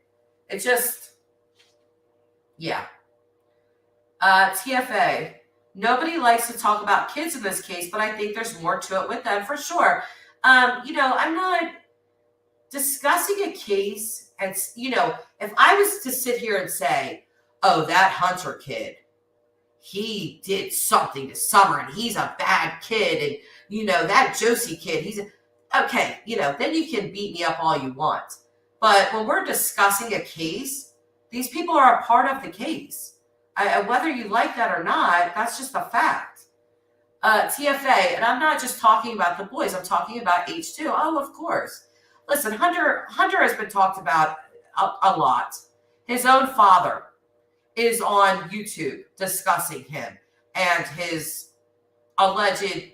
It just, yeah. TFA, nobody likes to talk about kids in this case, but I think there's more to it with them for sure. I'm not discussing a case and, if I was to sit here and say, oh, that Hunter kid, he did something to Summer and he's a bad kid. And, that Josie kid, okay, then you can beat me up all you want. But when we're discussing a case, these people are a part of the case. Whether you like that or not, that's just a fact. TFA, and I'm not just talking about the boys, I'm talking about H2. Oh, of course. Listen, Hunter has been talked about a lot. His own father is on YouTube discussing him and his alleged,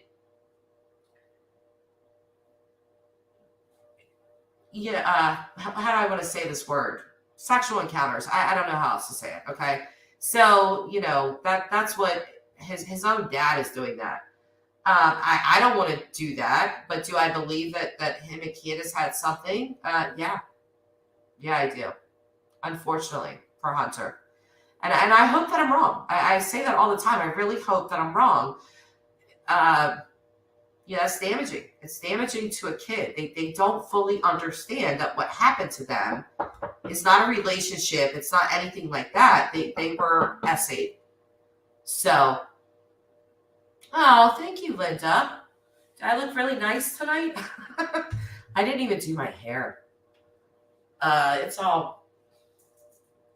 how do I want to say this word? Sexual encounters. I don't know how else to say it, okay? So, that's what his own dad is doing that. I don't want to do that, but do I believe that him and Candace had something? Yeah. Yeah, I do. Unfortunately for Hunter. And I hope that I'm wrong. I say that all the time. I really hope that I'm wrong. It's damaging. It's damaging to a kid. They don't fully understand that what happened to them is not a relationship. It's not anything like that. They were essayed. So, Oh, thank you, Linda. Do I look really nice tonight? I didn't even do my hair. It's all,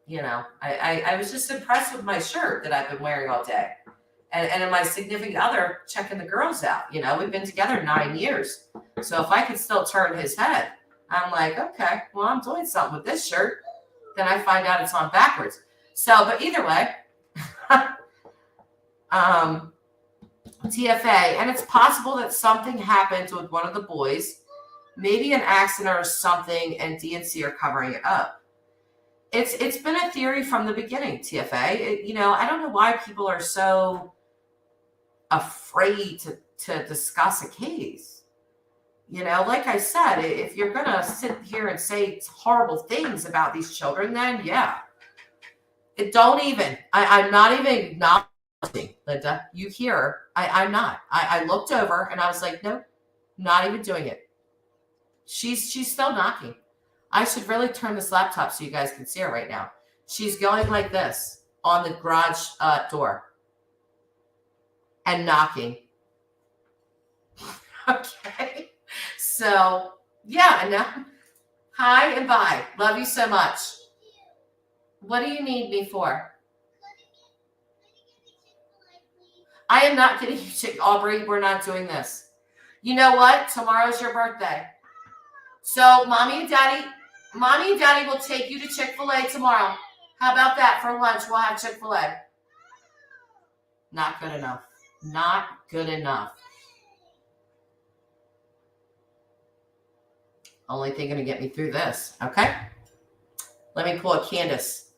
I was just impressed with my shirt that I've been wearing all day. And my significant other checking the girls out. We've been together 9 years. So if I could still turn his head, I'm like, okay, well, I'm doing something with this shirt. Then I find out it's on backwards. So, but either way, TFA, and it's possible that something happened with one of the boys, maybe an accident or something, and DNC are covering it up. It's been a theory from the beginning, TFA. I don't know why people are so afraid to discuss a case. Like I said, if you're gonna sit here and say horrible things about these children, then yeah. I'm not even acknowledging, Linda. You hear her. I'm not. I looked over and I was like, nope, not even doing it. She's still knocking. I should really turn this laptop so you guys can see her right now. She's going like this on the garage door and knocking. Okay. So, yeah, and now, hi and bye. Love you so much. What do you need me for? I am not getting you, Aubrey. We're not doing this. You know what? Tomorrow's your birthday. So, Mommy and Daddy will take you to Chick-fil-A tomorrow. How about that for lunch? We'll have Chick-fil-A. Not good enough. Not good enough. Only thing gonna get me through this. Okay. Let me pull a Candace.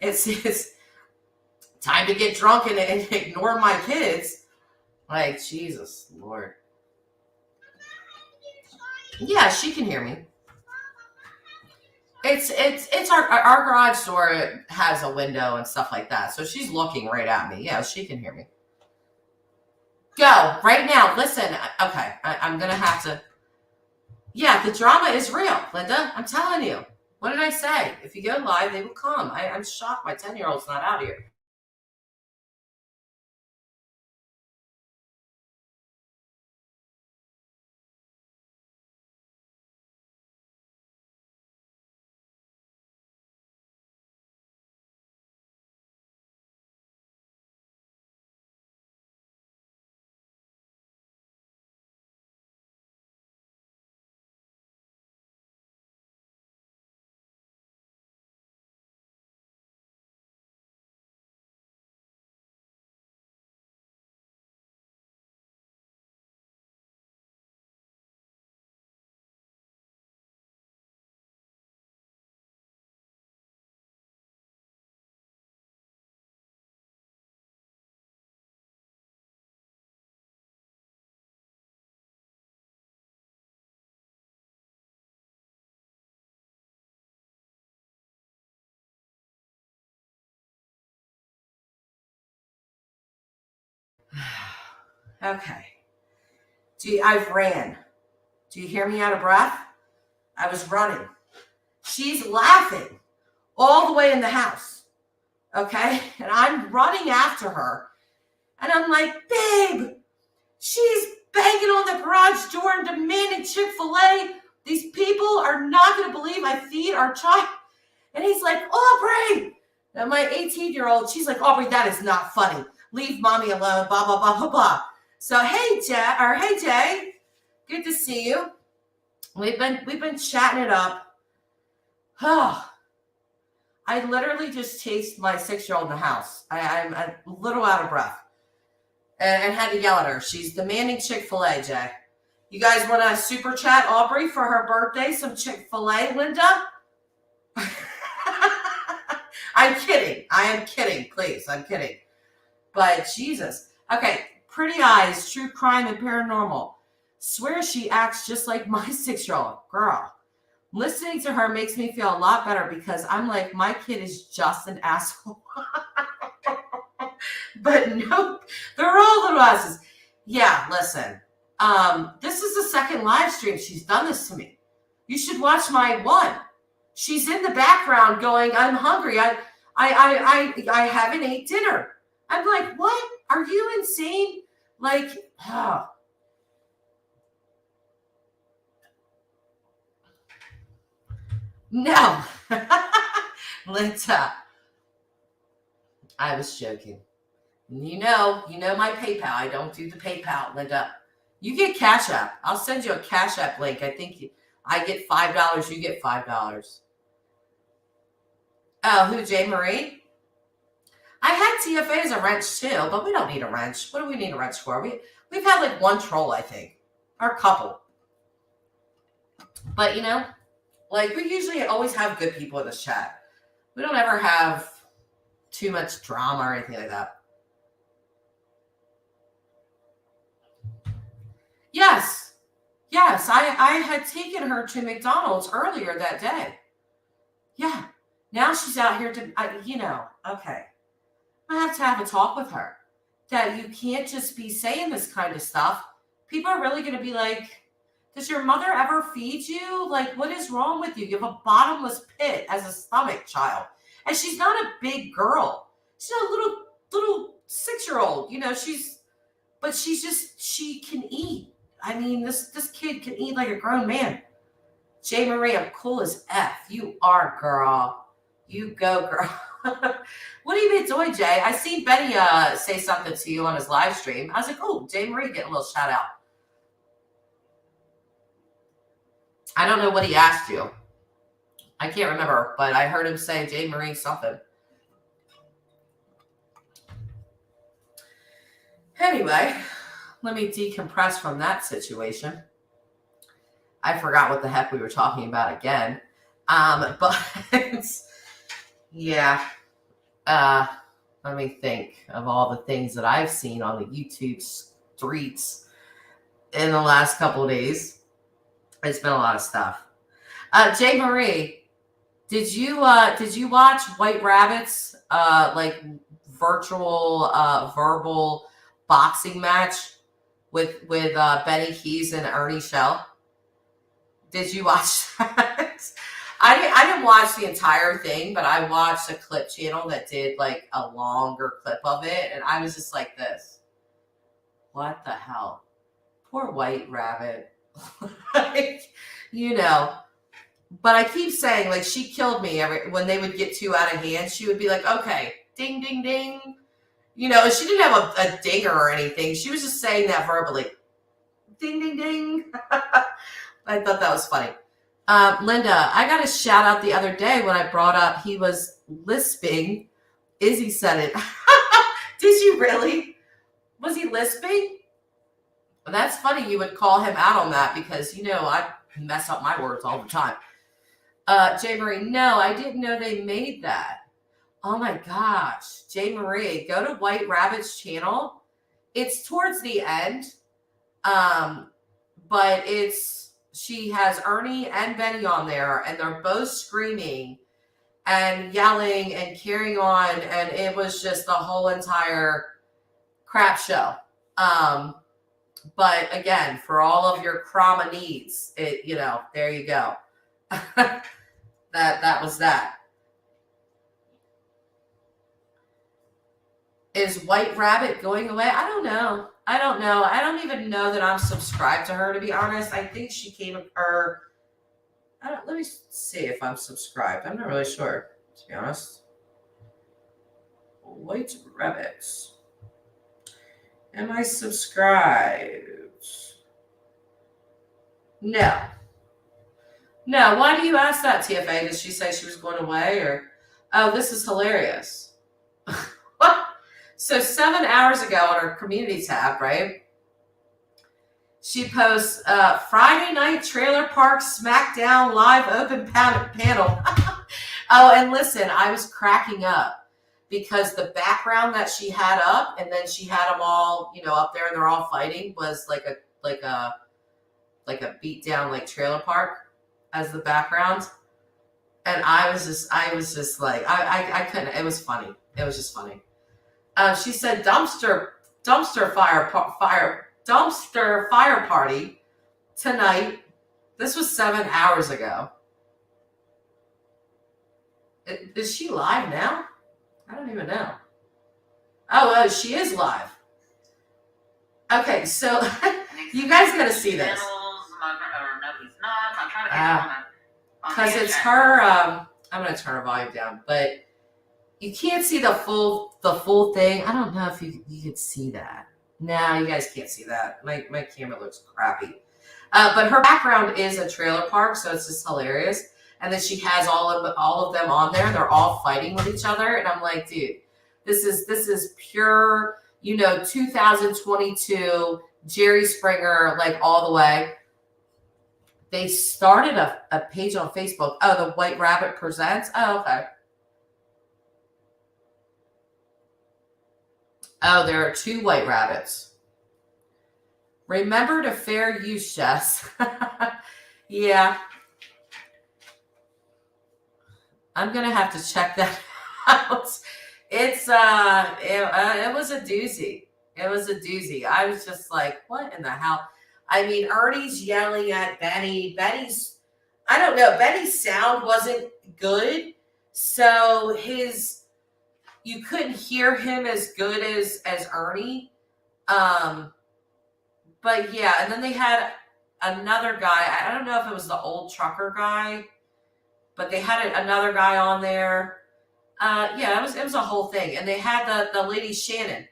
It's time to get drunk and ignore my kids. Like, Jesus, Lord. Yeah, she can hear me. It's our garage door has a window and stuff like that. So she's looking right at me. Yeah, she can hear me. Go right now. Listen. Okay, I'm gonna have to. Yeah, the drama is real, Linda. I'm telling you. What did I say? If you go live, they will come. I'm shocked my 10-year-old's not out here. Okay. I've ran. Do you hear me out of breath? I was running. She's laughing all the way in the house. Okay? And I'm running after her. And I'm like, babe, she's banging on the garage door and demanding Chick-fil-A. These people are not going to believe I feed our child. And he's like, Aubrey. And my 18-year-old, she's like, Aubrey, that is not funny. Leave mommy alone, blah, blah, blah, blah, blah. So, hey, Jay. Good to see you. We've been chatting it up. Oh, I literally just chased my 6-year-old in the house. I'm a little out of breath. And had to yell at her. She's demanding Chick-fil-A, Jay. You guys want to super chat Aubrey for her birthday? Some Chick-fil-A, Linda? I'm kidding. I am kidding. Please, I'm kidding. But Jesus. Okay, Pretty Eyes, True Crime and Paranormal. Swear she acts just like my 6-year-old girl. Listening to her makes me feel a lot better because I'm like, my kid is just an asshole. But no, they're all little asses. Yeah, listen. This is the second live stream she's done this to me. You should watch my one. She's in the background going, I'm hungry. I haven't ate dinner. I'm like, what? Are you insane? Like, oh. No. Linda, I was joking. You know my PayPal. I don't do the PayPal, Linda. You get Cash App. I'll send you a Cash App link. I think I get $5. You get $5. Oh, who? Jay Marie? I had TFA as a wrench too, but we don't need a wrench. What do we need a wrench for? We've had like one troll, I think, or a couple. But like we usually always have good people in this chat. We don't ever have too much drama or anything like that. Yes. I had taken her to McDonald's earlier that day. Yeah. Now she's out here to, okay. I have to have a talk with her that you can't just be saying this kind of stuff. People are really going to be like, does your mother ever feed you? Like, what is wrong with you? You have a bottomless pit as a stomach, child. And she's not a big girl. She's a little 6-year-old. She can eat. I mean, this kid can eat like a grown man. Jay Marie, I'm cool as F. You are, girl. You go, girl. What have you been doing, Jay? I seen Benny say something to you on his live stream. I was like, oh, Jay Marie getting a little shout out. I don't know what he asked you. I can't remember, but I heard him say Jay Marie something. Anyway, let me decompress from that situation. I forgot what the heck we were talking about again. But yeah. Let me think of all the things that I've seen on the YouTube streets in the last couple of days. It's been a lot of stuff. Jay Marie, did you watch White Rabbit's like virtual verbal boxing match with Benny Keys and Ernie Shell? Did you watch that? I didn't watch the entire thing, but I watched a clip channel that did like a longer clip of it, and I was just like this. What the hell? Poor White Rabbit. Like, but I keep saying, like, she killed me when they would get too out of hand. She would be like, okay, ding, ding, ding. She didn't have a dinger or anything. She was just saying that verbally. Ding, ding, ding. I thought that was funny. Linda, I got a shout out the other day when I brought up he was lisping. Izzy said it. Did you really? Was he lisping? Well, that's funny you would call him out on that because, I mess up my words all the time. Jay Marie, no, I didn't know they made that. Oh my gosh. Jay Marie, go to White Rabbit's channel. It's towards the end. But she has Ernie and Benny on there, and they're both screaming and yelling and carrying on, and it was just the whole entire crap show. But again, for all of your trauma needs, there you go. that was that. Is White Rabbit going away? I don't know. I don't even know that I'm subscribed to her, to be honest. I think she came let me see if I'm subscribed. I'm not really sure, to be honest. White Rabbit. Am I subscribed? No. Why do you ask that, TFA? Did she say she was going away? Or, oh, this is hilarious. What? So 7 hours ago on her community tab, right? She posts Friday night trailer park SmackDown live open panel. Oh, and listen, I was cracking up because the background that she had up, and then she had them all, up there, and they're all fighting, was like a beat down like trailer park as the background. And I was just like, I couldn't. It was funny. It was just funny. She said dumpster fire party tonight. This was 7 hours ago. Is she live now? I don't even know. Oh, she is live. Okay, so you guys gotta see this. Because it's her. I'm gonna turn her volume down, but you can't see the full thing. I don't know if you could see that. No, you guys can't see that. My camera looks crappy. But her background is a trailer park, so it's just hilarious. And then she has all of them on there. They're all fighting with each other, and I'm like, dude, this is pure, 2022 Jerry Springer, like all the way. They started a page on Facebook. Oh, the White Rabbit Presents. Oh, okay. Oh, there are 2 white rabbits. Remember to fair use, Jess. Yeah. I'm going to have to check that out. It's, it was a doozy. It was a doozy. I was just like, what in the hell? I mean, Ernie's yelling at Benny. I don't know, Benny's sound wasn't good. So you couldn't hear him as good as Ernie. But yeah, and then they had another guy. I don't know if it was the old trucker guy, but they had another guy on there. Yeah, it was a whole thing. And they had the lady Shannon,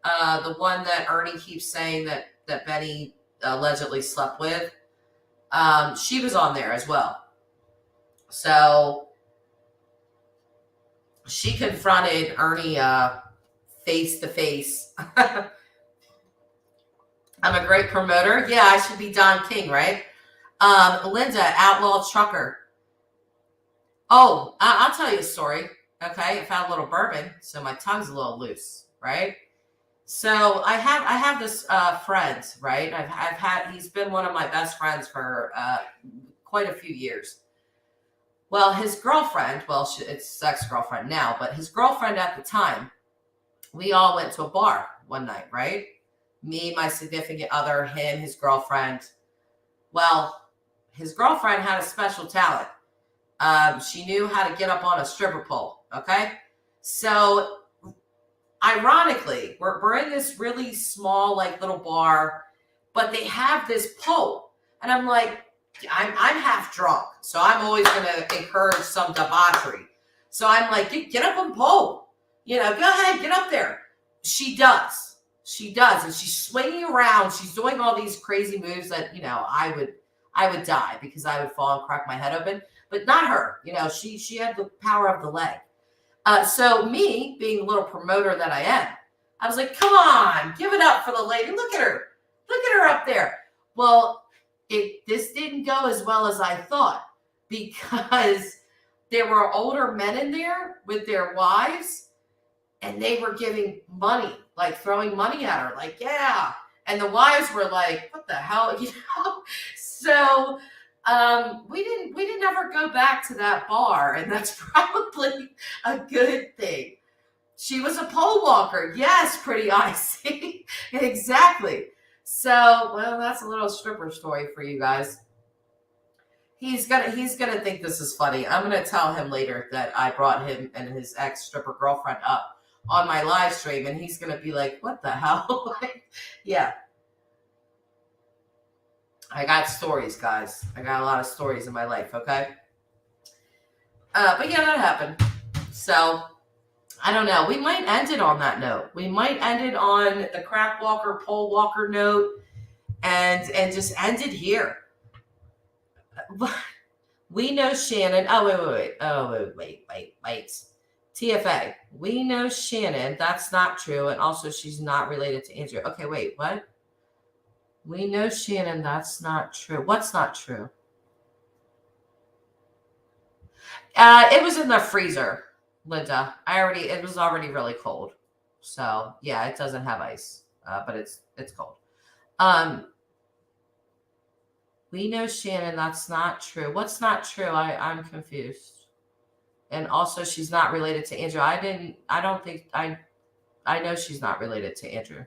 the one that Ernie keeps saying that Benny allegedly slept with. She was on there as well. So she confronted Ernie face to face. I'm a great promoter. Yeah, I should be Don King, right? Linda, outlaw trucker. Oh, I'll tell you a story. Okay, I found a little bourbon, so my tongue's a little loose, right? So I have this friend, right? He's been one of my best friends for quite a few years. Well, his girlfriend, it's ex-girlfriend now, but his girlfriend at the time, we all went to a bar one night, right? Me, my significant other, him, his girlfriend. Well, his girlfriend had a special talent. She knew how to get up on a stripper pole, okay? So, ironically, we're in this really small, like, little bar, but they have this pole. And I'm like, I'm half drunk, so I'm always going to encourage some debauchery. So I'm like, get up on the pole. Go ahead, get up there. She does. And she's swinging around. She's doing all these crazy moves that, I would die because I would fall and crack my head open. But not her. She had the power of the leg. So me, being a little promoter that I am, I was like, come on, give it up for the lady. Look at her. Look at her up there. Well, this didn't go as well as I thought because there were older men in there with their wives and they were giving money, like throwing money at her, like, yeah. And the wives were like, what the hell? So we didn't ever go back to that bar, and that's probably a good thing. She was a pole walker. Yes, pretty icy. Exactly. So, well, that's a little stripper story for you guys. He's gonna think this is funny. I'm gonna tell him later that I brought him and his ex stripper girlfriend up on my live stream, and he's gonna be like, "What the hell?" Yeah. I got stories, guys. I got a lot of stories in my life. Okay. But yeah, that happened. So I don't know. We might end it on that note. We might end it on the crack walker, pole walker note, and just end it here. We know Shannon. Oh, wait. Oh, wait. TFA. We know Shannon. That's not true. And also, she's not related to Andrew. Okay, wait. What? We know Shannon. That's not true. What's not true? It was in the freezer, Linda. It was already really cold. So, yeah, it doesn't have ice. But it's cold. We know Shannon. That's not true. What's not true? I'm confused. And also, she's not related to Andrew. I know she's not related to Andrew.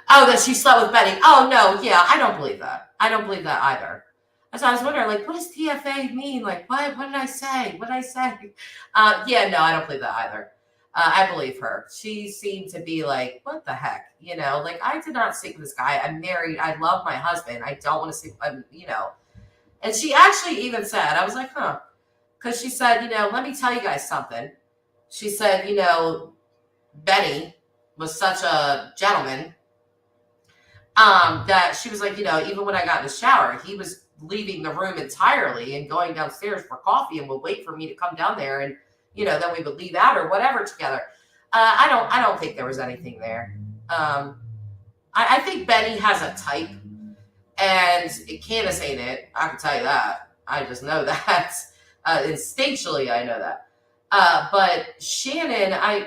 Oh, that she slept with Betty. Oh, no. Yeah, I don't believe that. I don't believe that either. So I was wondering, like, what does TFA mean? Like, what did I say? What did I say? Yeah, no, I don't believe that either. I believe her. She seemed to be like, what the heck? Like, I did not sleep with this guy. I'm married. I love my husband. I don't want to sleep, And she actually even said, I was like, huh. Because she said, let me tell you guys something. She said, Benny was such a gentleman that she was like, even when I got in the shower, he was leaving the room entirely and going downstairs for coffee and would wait for me to come down there, and then we would leave out or whatever together. I don't think there was anything there. I think Benny has a type, and Candace ain't it. I can tell you that. I just know that. Instinctually, I know that. But Shannon, I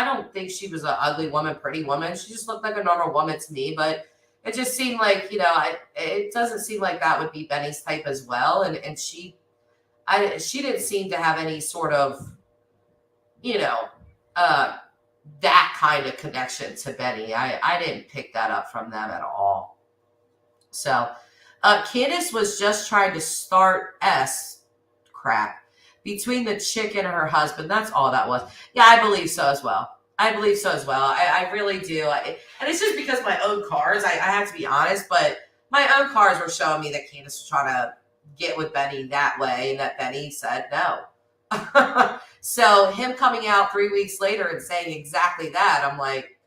don't think she was an ugly woman, pretty woman. She just looked like a normal woman to me, but it just seemed like, it doesn't seem like that would be Benny's type as well. And she didn't seem to have any sort of, that kind of connection to Benny. I didn't pick that up from them at all. So, Candace was just trying to start crap between the chick and her husband. That's all that was. Yeah, I believe so as well. I really do. And it's just because my own cars, I have to be honest, but my own cars were showing me that Candace was trying to get with Benny that way, and that Benny said no. So him coming out 3 weeks later and saying exactly that, I'm like,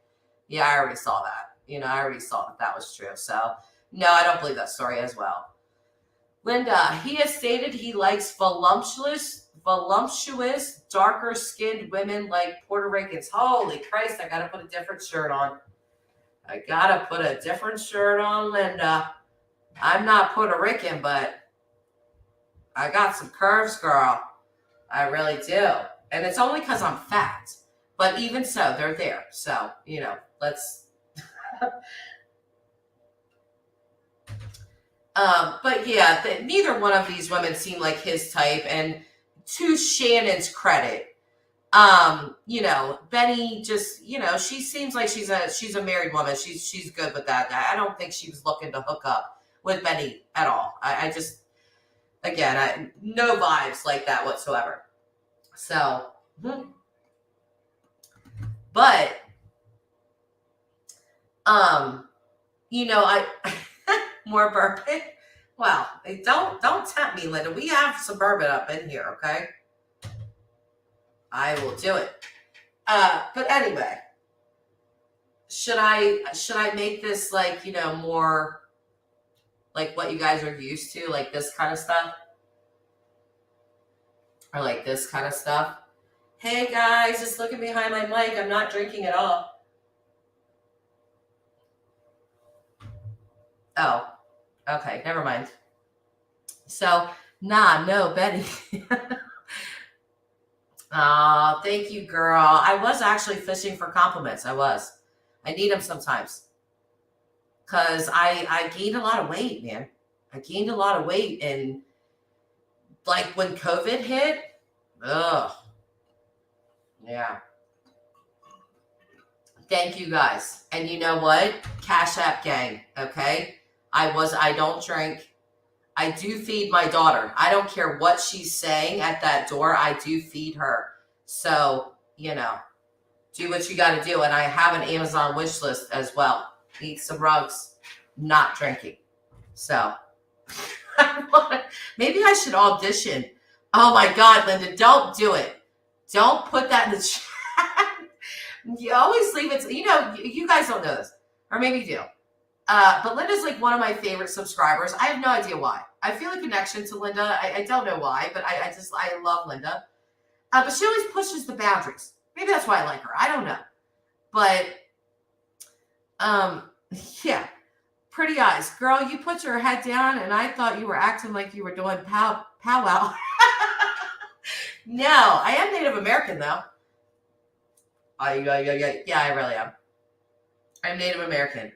yeah, I already saw that. I already saw that was true. So no, I don't believe that story as well. Linda, he has stated he likes voluptuous, darker skinned women like Puerto Ricans. Holy Christ, I gotta put a different shirt on. Linda. I'm not Puerto Rican, but I got some curves, girl. I really do. And it's only because I'm fat. But even so, they're there. So, let's... But yeah, neither one of these women seemed like his type. And to Shannon's credit, Benny just, she seems like she's a married woman. She's good with that. I don't think she was looking to hook up with Benny at all. I just, again, no vibes like that whatsoever. So, but, more bourbon. Well, don't tempt me, Linda. We have some bourbon up in here, okay? I will do it. But anyway, should I make this like, more like what you guys are used to, like this kind of stuff? Or like this kind of stuff? Hey guys, just looking behind my mic. I'm not drinking at all. Oh, okay, never mind. So, no, Betty. Oh, thank you, girl. I was actually fishing for compliments. I need them sometimes. Because I gained a lot of weight, man. I gained a lot of weight. And like when COVID hit, ugh. Yeah. Thank you guys. And you know what? Cash App gang, okay? I don't drink. I do feed my daughter. I don't care what she's saying at that door. I do feed her. So, do what you got to do. And I have an Amazon wish list as well. Need some rugs, not drinking. So, maybe I should audition. Oh my God, Linda, don't do it. Don't put that in the chat. You always leave it. You guys don't know this. Or maybe you do. But Linda's like one of my favorite subscribers. I have no idea why. I feel a connection to Linda. I don't know why, but I love Linda. But she always pushes the boundaries. Maybe that's why I like her. I don't know. But, yeah. Pretty eyes. Girl, you put your head down and I thought you were acting like you were doing powwow. No, I am Native American though. Yeah, I really am. I'm Native American.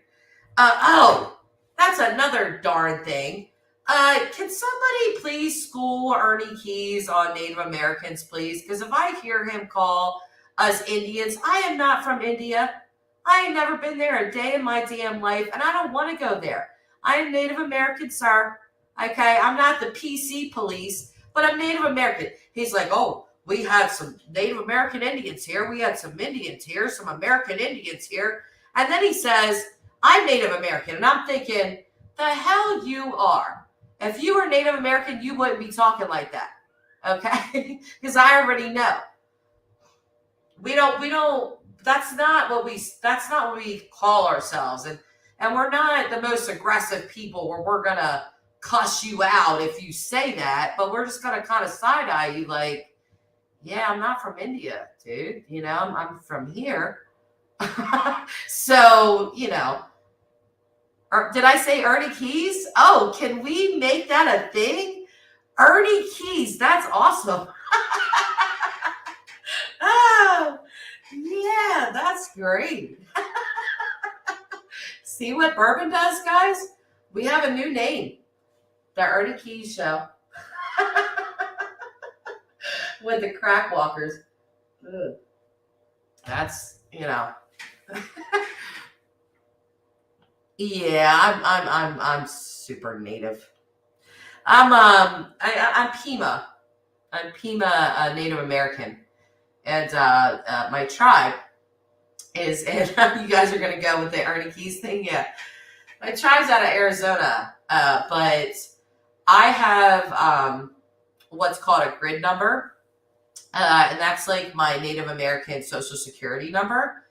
That's another darn thing. Can somebody please school Ernie Keys on Native Americans, please? Because if I hear him call us Indians, I am not from India. I ain't never been there a day in my damn life, and I don't want to go there. I am Native American, sir. Okay, I'm not the PC police, but I'm Native American. He's like, oh, we had some Native American Indians here. We had some Indians here, some American Indians here. And then he says, I'm Native American. And I'm thinking, the hell you are. If you were Native American, you wouldn't be talking like that. Okay? Because I already know. We don't, that's not what we call ourselves. And we're not the most aggressive people where we're going to cuss you out if you say that, but we're just going to kind of side eye you like, yeah, I'm not from India, dude. You know, I'm from here. So, you know, did I say Ernie Keys? Oh, can we make that a thing? Ernie Keys, that's awesome. Oh, yeah, that's great. See what bourbon does, guys? We have a new name, the Ernie Keys Show. With the crack walkers. Ugh. That's, you know. Yeah, I'm super native. I'm Pima. I'm Pima Native American. And my tribe is, and you guys are going to go with the Ernie Keys thing? Yeah. My tribe's out of Arizona, but I have what's called a grid number. And that's like my Native American Social Security number.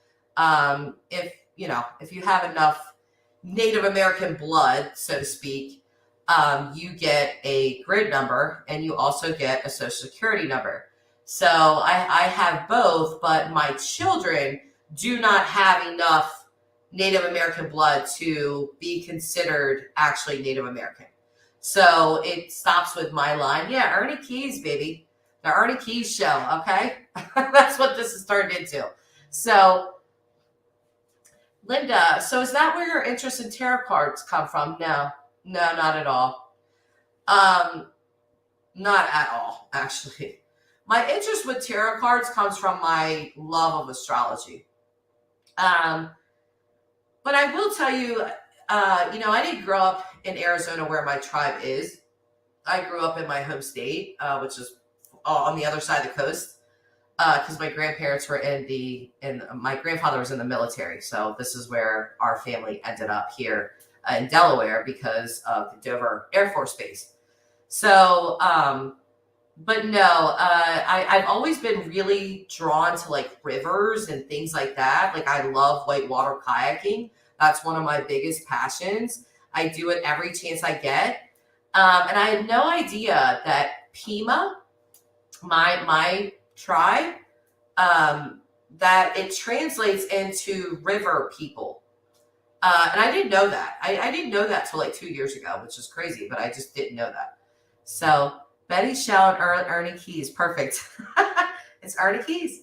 If you have enough Native American blood, so to speak, you get a grid number and you also get a Social Security number. So I have both, but my children do not have enough Native American blood to be considered actually Native American. So it stops with my line. Yeah, Ernie Keys, baby. The Ernie Keys Show, okay? That's what this has turned into. So, Linda, so is that where your interest in tarot cards come from? No, not at all. Not at all, actually. My interest with tarot cards comes from my love of astrology. But I will tell you, I didn't grow up in Arizona where my tribe is. I grew up in my home state, which is on the other side of the coast, because my grandparents were and my grandfather was in the military. So this is where our family ended up here in Delaware because of the Dover Air Force Base. So, but no, I've always been really drawn to like rivers and things like that. Like I love whitewater kayaking. That's one of my biggest passions. I do it every chance I get. And I had no idea that Pima, my tribe, that it translates into river people. And I didn't know that. I didn't know that till like 2 years ago, which is crazy, but I just didn't know that. So Betty Shell and Ernie Keys, perfect. It's Ernie Keys.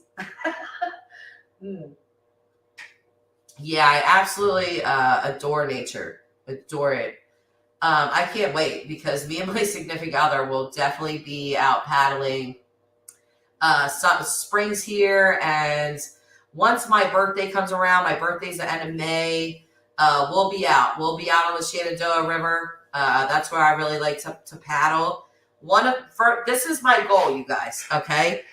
Yeah, I absolutely adore nature. Adore it. I can't wait because me and my significant other will definitely be out paddling. Spring's here, and once my birthday comes around, my birthday's the end of May, we'll be out. We'll be out on the Shenandoah River. That's where I really like to paddle. This is my goal, you guys, okay?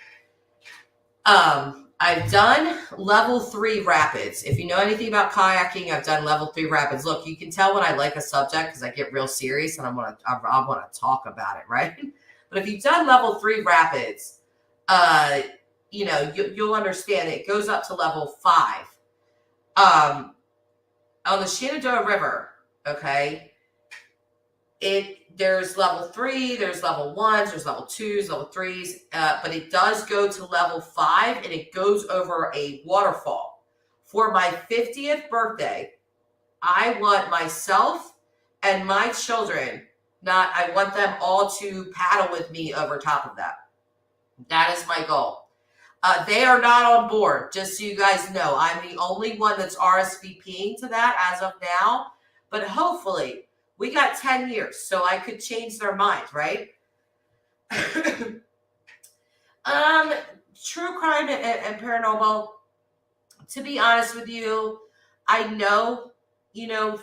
I've done level 3 rapids. If you know anything about kayaking, I've done level 3 rapids. Look, you can tell when I like a subject because I get real serious and I want to talk about it, right? But if you've done level 3 rapids, you'll understand it goes up to level 5. On the Shenandoah River, okay, there's level 3, there's level 1s, there's level 2s, level 3s, but it does go to level 5 and it goes over a waterfall. For my 50th birthday, I want myself and my children, I want them all to paddle with me over top of that. That is my goal. They are not on board, just so you guys know. I'm the only one that's RSVPing to that as of now, but hopefully we got 10 years, so I could change their mind, right? True crime and paranormal, to be honest with you, I know,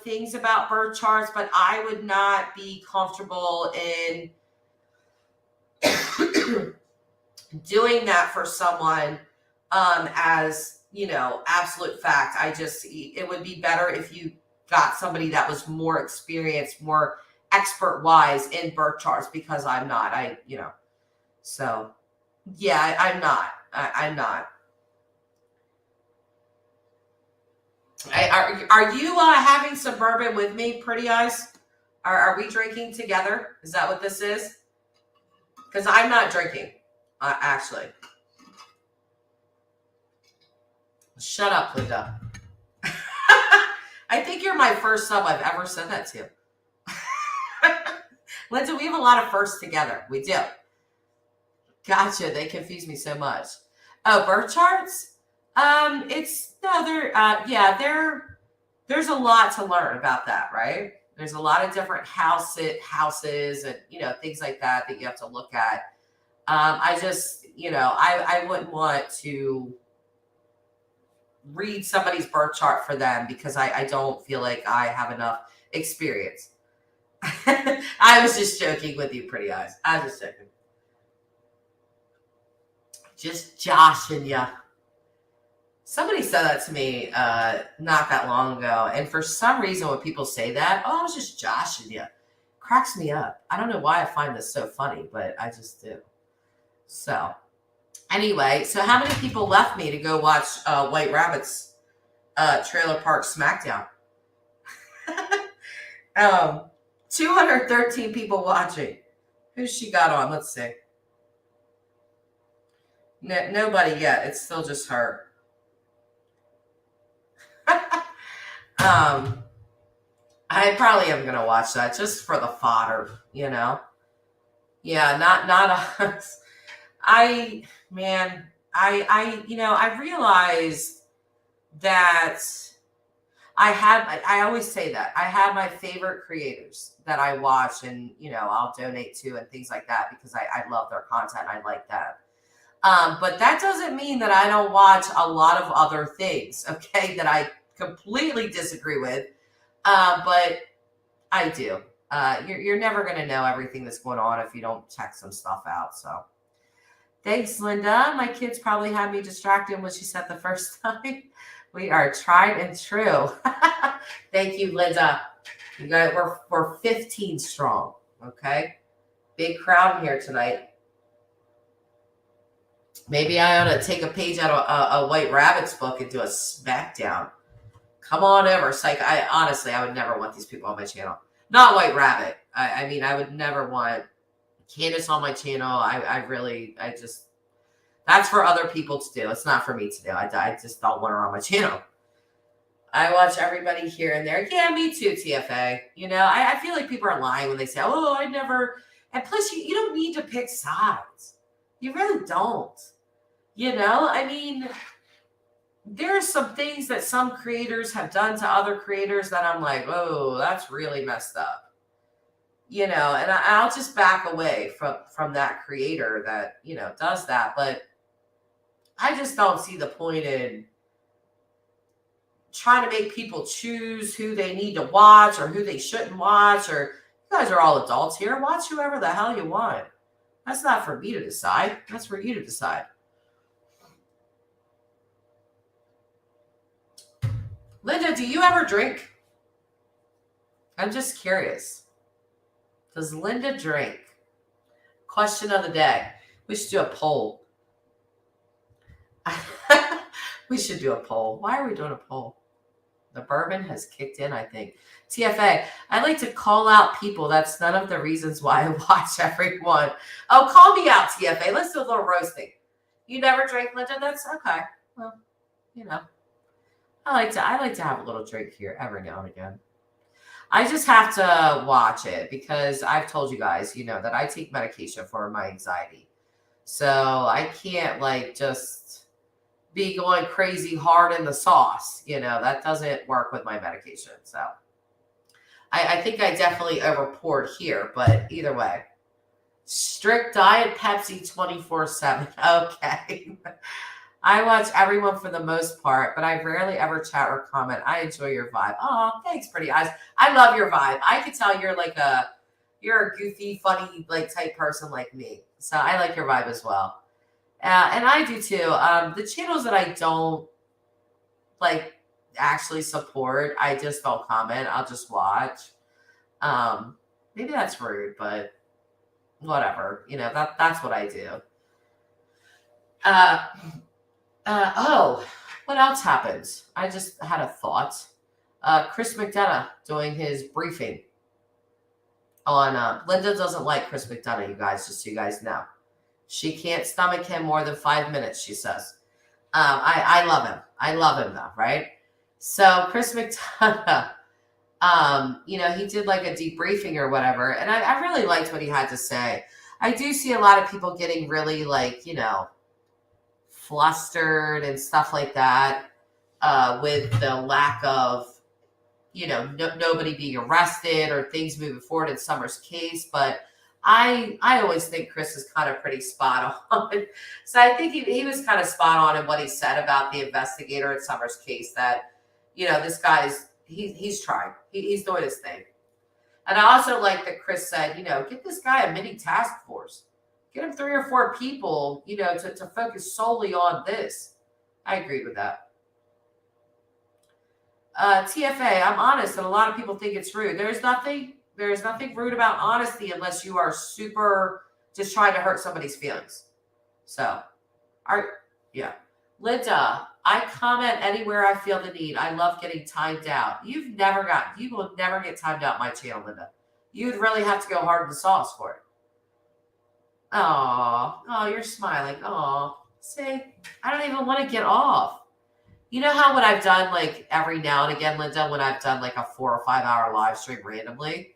things about birth charts, but I would not be comfortable in doing that for someone as, absolute fact. It would be better if you got somebody that was more experienced, more expert wise in birth charts, because I'm not. So yeah, I'm not. I'm not. Are you having some bourbon with me, Pretty Eyes? Are we drinking together? Is that what this is? Because I'm not drinking, actually. Shut up, Linda. I think you're my first sub I've ever said that to. Linda, we have a lot of firsts together. We do. Gotcha. They confuse me so much. Oh, birth charts? There's a lot to learn about that, right? There's a lot of different houses and, things like that you have to look at. I wouldn't want to read somebody's birth chart for them because I don't feel like I have enough experience. I was just joking with you, Pretty Eyes. I was just joking. Just joshing ya. Somebody said that to me not that long ago. And for some reason, when people say that, I was just joshing you, cracks me up. I don't know why I find this so funny, but I just do. So anyway, so how many people left me to go watch White Rabbit's Trailer Park Smackdown? 213 people watching. Who's she got on? Let's see. Nobody yet. It's still just her. I probably am gonna watch that just for the fodder, Yeah, not us. I realized that I always say that I have my favorite creators that I watch and, I'll donate to and things like that because I love their content. I like that. But that doesn't mean that I don't watch a lot of other things, okay, that I completely disagree with. But I do. You're never going to know everything that's going on if you don't check some stuff out. So thanks, Linda. My kids probably had me distracted when she said the first time. We are tried and true. Thank you, Linda. You guys, we're 15 strong. Okay. Big crowd here tonight. Maybe I ought to take a page out of a White Rabbit's book and do a smackdown. Come on over. Psych. I would never want these people on my channel. Not White Rabbit. I would never want Candace on my channel. That's for other people to do. It's not for me to do. I just don't want her on my channel. I watch everybody here and there. Yeah, me too, TFA. I feel like people are lying when they say, oh, I never. And plus, you don't need to pick sides. You really don't. There are some things that some creators have done to other creators that I'm like, oh, that's really messed up. And I'll just back away from that creator that, does that. But I just don't see the point in trying to make people choose who they need to watch or who they shouldn't watch. Or you guys are all adults here. Watch whoever the hell you want. That's not for me to decide. That's for you to decide. Linda, do you ever drink? I'm just curious. Does Linda drink? Question of the day. We should do a poll. We should do a poll. Why are we doing a poll? The bourbon has kicked in, I think. TFA, I like to call out people. That's none of the reasons why I watch everyone. Oh, call me out, TFA. Let's do a little roasting. You never drank, Linda? That's okay. Well, I like to have a little drink here every now and again. I just have to watch it because I've told you guys, that I take medication for my anxiety. So I can't just be going crazy hard in the sauce. That doesn't work with my medication. So I think I definitely overpoured here, but either way. Strict diet Pepsi 24/7. Okay. I watch everyone for the most part, but I rarely ever chat or comment. I enjoy your vibe. Oh, thanks, Pretty Eyes. I love your vibe. I could tell you're you're a goofy, funny, type person like me. So I like your vibe as well. And I do too. The channels that I don't like actually support, I just don't comment. I'll just watch. Um, Maybe that's rude, but whatever. That's what I do. Uh, oh, what else happens? I just had a thought. Chris McDonough doing his briefing on. Linda doesn't like Chris McDonough, you guys, just so you guys know. She can't stomach him more than 5 minutes, she says. I love him. I love him though, right? So Chris McDonough, he did like a debriefing or whatever, and I really liked what he had to say. I do see a lot of people getting really flustered and stuff like that with the lack of, nobody being arrested or things moving forward in Summer's case. But I always think Chris is kind of pretty spot on. So I think he was kind of spot on in what he said about the investigator in Summer's case, that, this guy's, he's trying. He's doing his thing. And I also like that Chris said, get this guy a mini task force. Get him 3 or 4 people, to focus solely on this. I agree with that. TFA, I'm honest, and a lot of people think it's rude. There's nothing rude about honesty unless you are super just trying to hurt somebody's feelings. So, Linda, I comment anywhere I feel the need. I love getting timed out. You will never get timed out my channel, Linda. You'd really have to go hard in the sauce for it. Oh, you're smiling. Oh, see, I don't even want to get off. You know how when I've done like every now and again, Linda, when I've done like a 4 or 5 hour live stream randomly,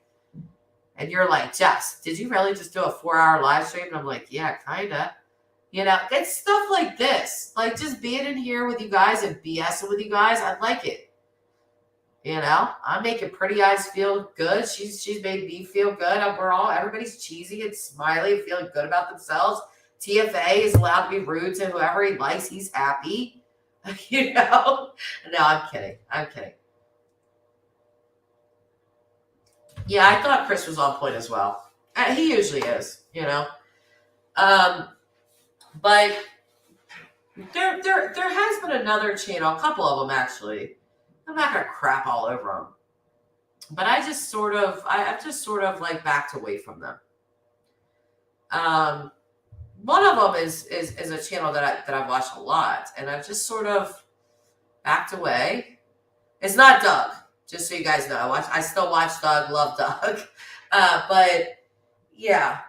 and you're like, Jess, did you really just do a 4-hour live stream? And I'm like, yeah, kinda. It's stuff like this. Like just being in here with you guys and BSing with you guys, I like it. I'm making Pretty Eyes feel good. She's made me feel good. Everybody's cheesy and smiley, feeling good about themselves. TFA is allowed to be rude to whoever he likes. He's happy. No, I'm kidding. Yeah, I thought Chris was on point as well. He usually is, But there has been another channel, a couple of them actually. I'm not gonna crap all over them, but I've just sort of like backed away from them. One of them is a channel that I've watched a lot, and I've just sort of backed away. It's not Doug, just so you guys know. I still watch Doug, love Doug, but yeah,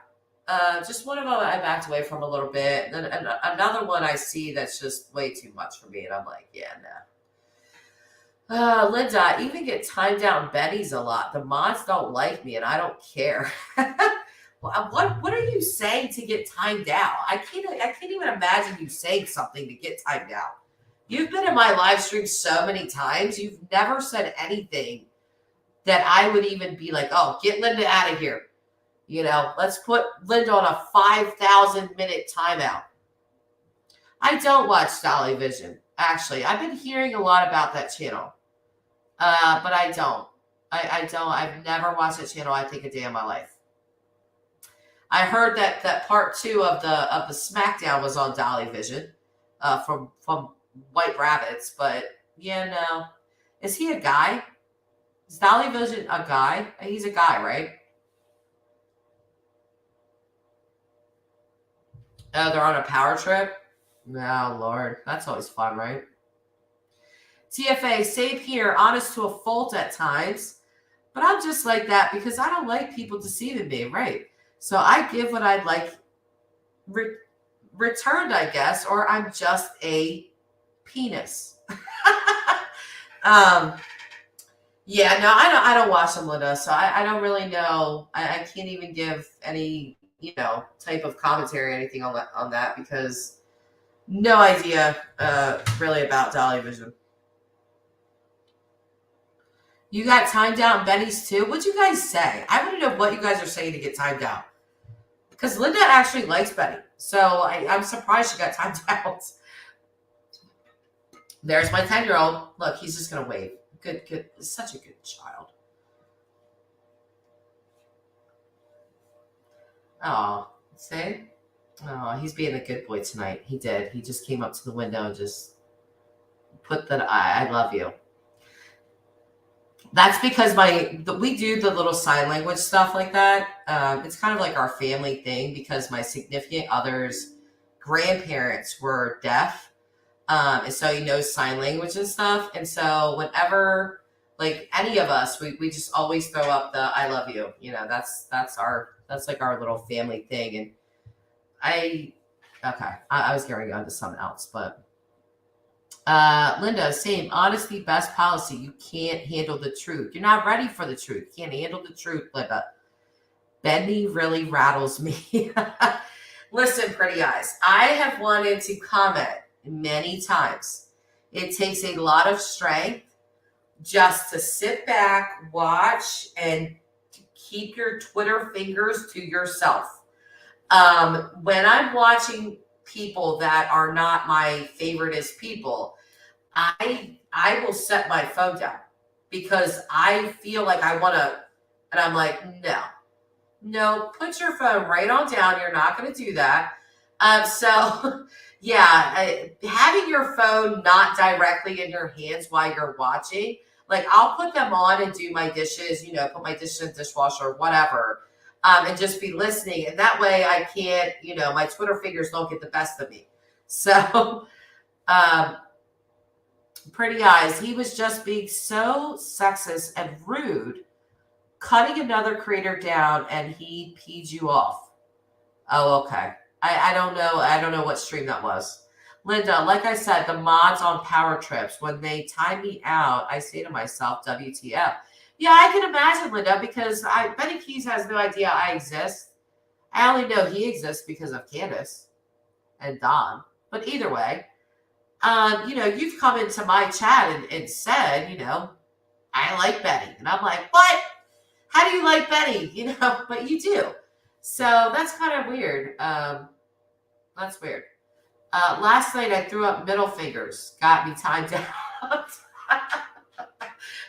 just one of them I backed away from a little bit, and then another one I see that's just way too much for me, and I'm like, yeah, no. Linda, I even get timed out in Benny's a lot. The mods don't like me, and I don't care. What are you saying to get timed out? I can't even imagine you saying something to get timed out. You've been in my live stream so many times. You've never said anything that I would even be like, oh, get Linda out of here. Let's put Linda on a 5,000 minute timeout. I don't watch Dolly Vision. Actually, I've been hearing a lot about that channel. But I don't. I don't. I've never watched that channel, I think, a day in my life. I heard that part 2 of the SmackDown was on Dolly Vision, from White Rabbits, but yeah, no. Is he a guy? Is Dolly Vision a guy? He's a guy, right? Oh, they're on a power trip? Oh, Lord. That's always fun, right? TFA, same here, honest to a fault at times. But I'm just like that because I don't like people deceiving me, right? So I give what I'd like returned, I guess, or I'm just a penis. Yeah, no, I don't watch them, Linda, so I don't really know. I can't even give any, type of commentary or anything on that because no idea really about Dolly Vision. You got timed out in Benny's too? What'd you guys say? I want to know what you guys are saying to get timed out. Because Linda actually likes Benny. So I'm surprised she got timed out. There's my 10-year-old. Look, he's just going to wave. Good. Such a good child. Oh, see? Oh, he's being a good boy tonight. He did. He just came up to the window and just put that I love you. That's because we do the little sign language stuff like that. It's kind of like our family thing because my significant other's grandparents were deaf. And so he knows sign language and stuff. And so whenever like any of us, we just always throw up the I love you. You know, that's like our little family thing. And I was going on to something else, but Linda, same honesty, best policy. You can't handle the truth. You're not ready for the truth. You can't handle the truth, Linda. Benny really rattles me. Listen, pretty eyes, I have wanted to comment many times. It takes a lot of strength just to sit back, watch, and keep your Twitter fingers to yourself. When I'm watching people that are not my favoriteest people, I will set my phone down because I feel like I want to, and I'm like, no, put your phone right on down. You're not going to do that. So yeah, having your phone not directly in your hands while you're watching, like I'll put them on and do my dishes, put my dishes in the dishwasher or whatever, and just be listening. And that way I can't, my Twitter fingers don't get the best of me. So, pretty eyes, he was just being so sexist and rude, cutting another creator down, and he peed you off. Oh, okay. I don't know. I don't know what stream that was. Linda, like I said, the mods on power trips, when they time me out, I say to myself, WTF. Yeah, I can imagine, Linda, because Benny Keys has no idea I exist. I only know he exists because of Candace and Don. But either way, you've come into my chat and said, I like Benny. And I'm like, what? How do you like Benny? But you do. So that's kind of weird. That's weird. Last night I threw up middle fingers. Got me timed out.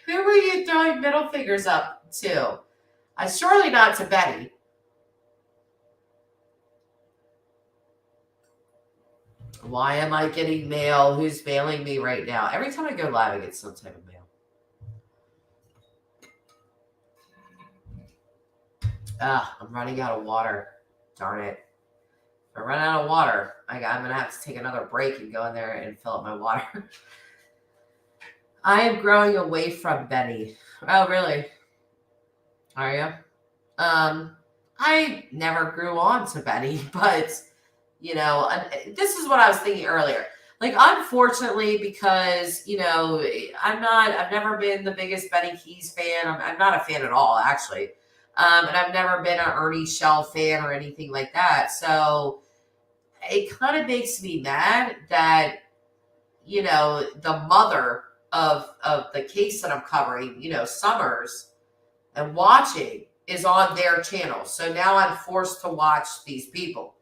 Who were you throwing middle fingers up to? Surely not to Betty. Why am I getting mail? Who's mailing me right now? Every time I go live, I get some type of mail. I'm running out of water. Darn it. If I run out of water, I'm going to have to take another break and go in there and fill up my water. I am growing away from Benny. Oh, really? Are you? I never grew on to Benny, but, this is what I was thinking earlier. Like, unfortunately, because, I've never been the biggest Benny Keys fan. I'm not a fan at all, actually. And I've never been an Ernie Shell fan or anything like that. So it kind of makes me mad that, the mother of the case that I'm covering, Summers, and watching is on their channel. So now I'm forced to watch these people.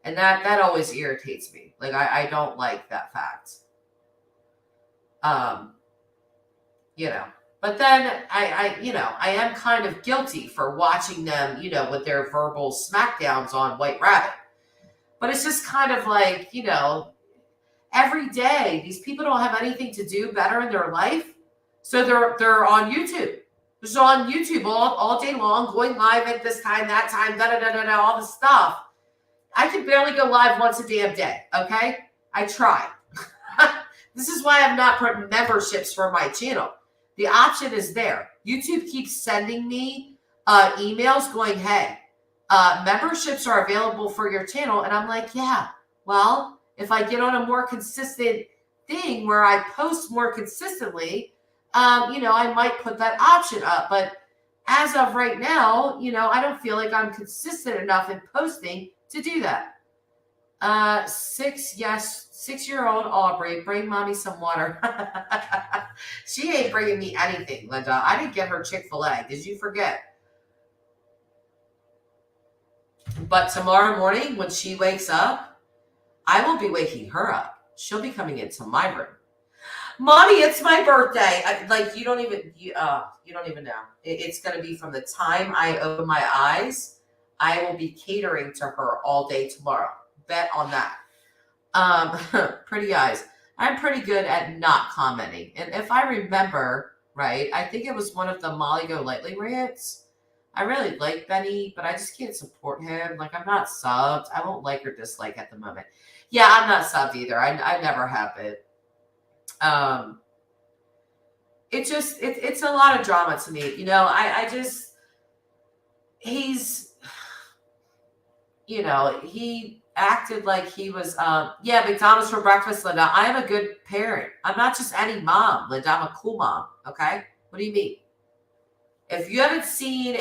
And that always irritates me. Like, I don't like that fact. But then I am kind of guilty for watching them, with their verbal smackdowns on White Rabbit. But it's just kind of like, every day these people don't have anything to do better in their life. So they're on YouTube. They're just on YouTube all day long, going live at this time, that time, da-da-da-da-da, all the stuff. I can barely go live once a damn day, okay? I try. This is why I'm not putting memberships for my channel. The option is there. YouTube keeps sending me emails going, hey, memberships are available for your channel. And I'm like, yeah, well, if I get on a more consistent thing where I post more consistently, I might put that option up. But as of right now, I don't feel like I'm consistent enough in posting to do that. 6-year-old Aubrey, bring mommy some water. She ain't bringing me anything, Linda. I didn't get her Chick-fil-A. Did you forget? But tomorrow morning when she wakes up, I will be waking her up. She'll be coming into my room. Mommy, it's my birthday. You don't even know. It's going to be from the time I open my eyes. I will be catering to her all day tomorrow. bet on that. Pretty eyes. I'm pretty good at not commenting. And if I remember right, I think it was one of the Molly Go Lightly rants. I really like Benny, but I just can't support him. Like, I'm not subbed. I won't like or dislike at the moment. Yeah, I'm not subbed either. I never have been. It's a lot of drama to me. I just, he's, he acted like he was, yeah, McDonald's for breakfast, Linda. I am a good parent. I'm not just any mom, Linda. I'm a cool mom. Okay. What do you mean? If you haven't seen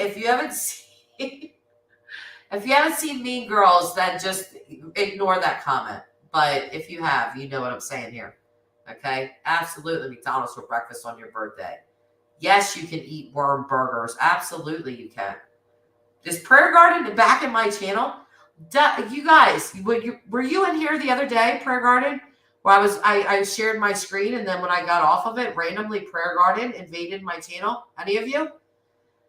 Mean Girls, then just ignore that comment. But if you have, you know what I'm saying here. Okay? Absolutely McDonald's for breakfast on your birthday. Yes, you can eat worm burgers. Absolutely you can. Is Prayer Garden back in my channel? You guys, were you in here the other day, Prayer Garden? Where I shared my screen, and then when I got off of it, randomly Prayer Garden invaded my channel. Any of you?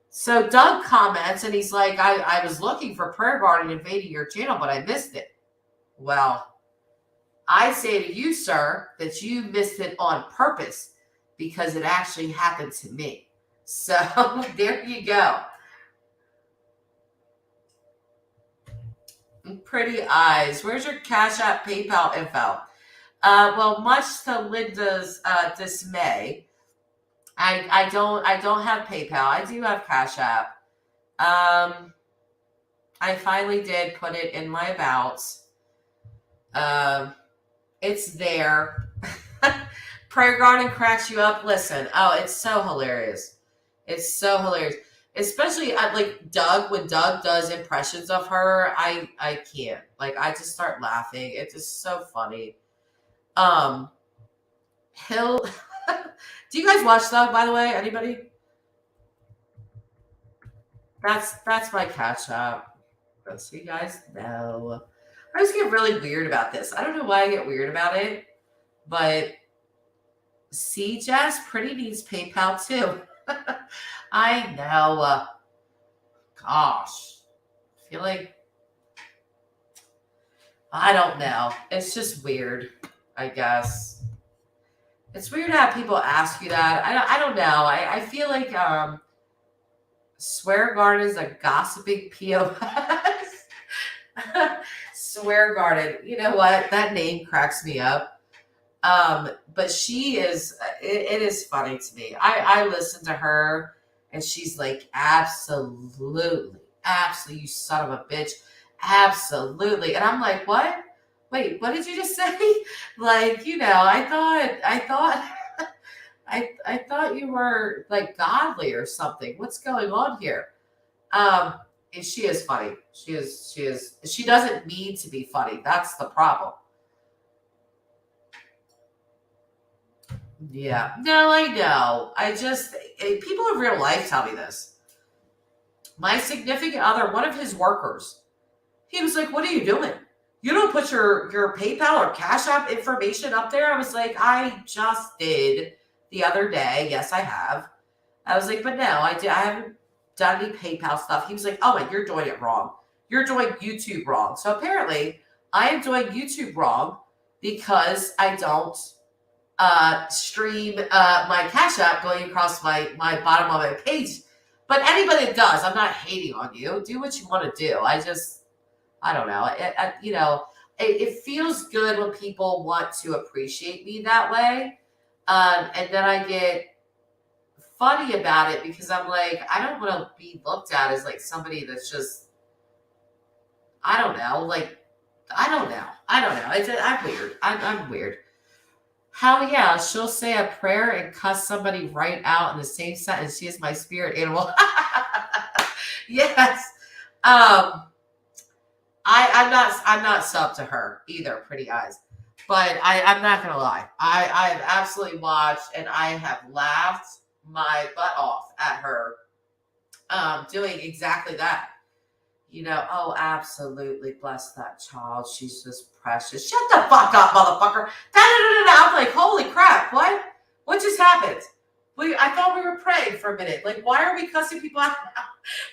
So Doug comments, and he's like, I was looking for Prayer Garden invading your channel, but I missed it. Well, I say to you, sir, that you missed it on purpose because it actually happened to me. So there you go. Pretty eyes. Where's your Cash App PayPal info? Well, much to Linda's dismay, I don't have PayPal. I do have Cash App. I finally did put it in my about. It's there. Prayer Garden cracks you up. Listen, it's so hilarious. It's so hilarious. Especially like Doug, when Doug does impressions of her, I can't. Like, I just start laughing. It's just so funny. He'll do you guys watch Doug, by the way? Anybody? That's my Cash App. Just so you guys know. I just get really weird about this. I don't know why I get weird about it, but see, Jess, Pretty needs PayPal too. I know. Gosh. I feel like, I don't know. It's just weird, I guess. It's weird to have people ask you that. I don't know. I feel like Swear Garden is a gossiping POS. Swear Garden. You know what? That name cracks me up. But she is, it is funny to me. I listen to her and she's like, absolutely, you son of a bitch. Absolutely. And I'm like, what? Wait, what did you just say? Like, I thought you were like godly or something. What's going on here? And she is funny. She doesn't mean to be funny. That's the problem. Yeah. No, I know. People in real life tell me this. My significant other, one of his workers, he was like, what are you doing? You don't put your PayPal or Cash App information up there? I was like, I just did the other day. Yes, I have. I was like, but no, I haven't done any PayPal stuff. He was like, oh, and you're doing it wrong. You're doing YouTube wrong. So apparently I am doing YouTube wrong because I don't stream my Cash App going across my bottom of my page. But anybody that does, I'm not hating on you. Do what you want to do. I don't know. It feels good when people want to appreciate me that way. And then I get funny about it because I'm like, I don't want to be looked at as like somebody that's just, I don't know. Like, I don't know. I'm weird. I'm weird. Hell yeah, she'll say a prayer and cuss somebody right out in the same sentence. She is my spirit animal. Yes. I'm not sub to her either, Pretty Eyes. But I'm not gonna lie. I've absolutely watched and I have laughed my butt off at her doing exactly that. Oh, absolutely. Bless that child. She's just precious. Shut the fuck up, motherfucker. I'm like, holy crap. What just happened? I thought we were praying for a minute. Like, why are we cussing people out now?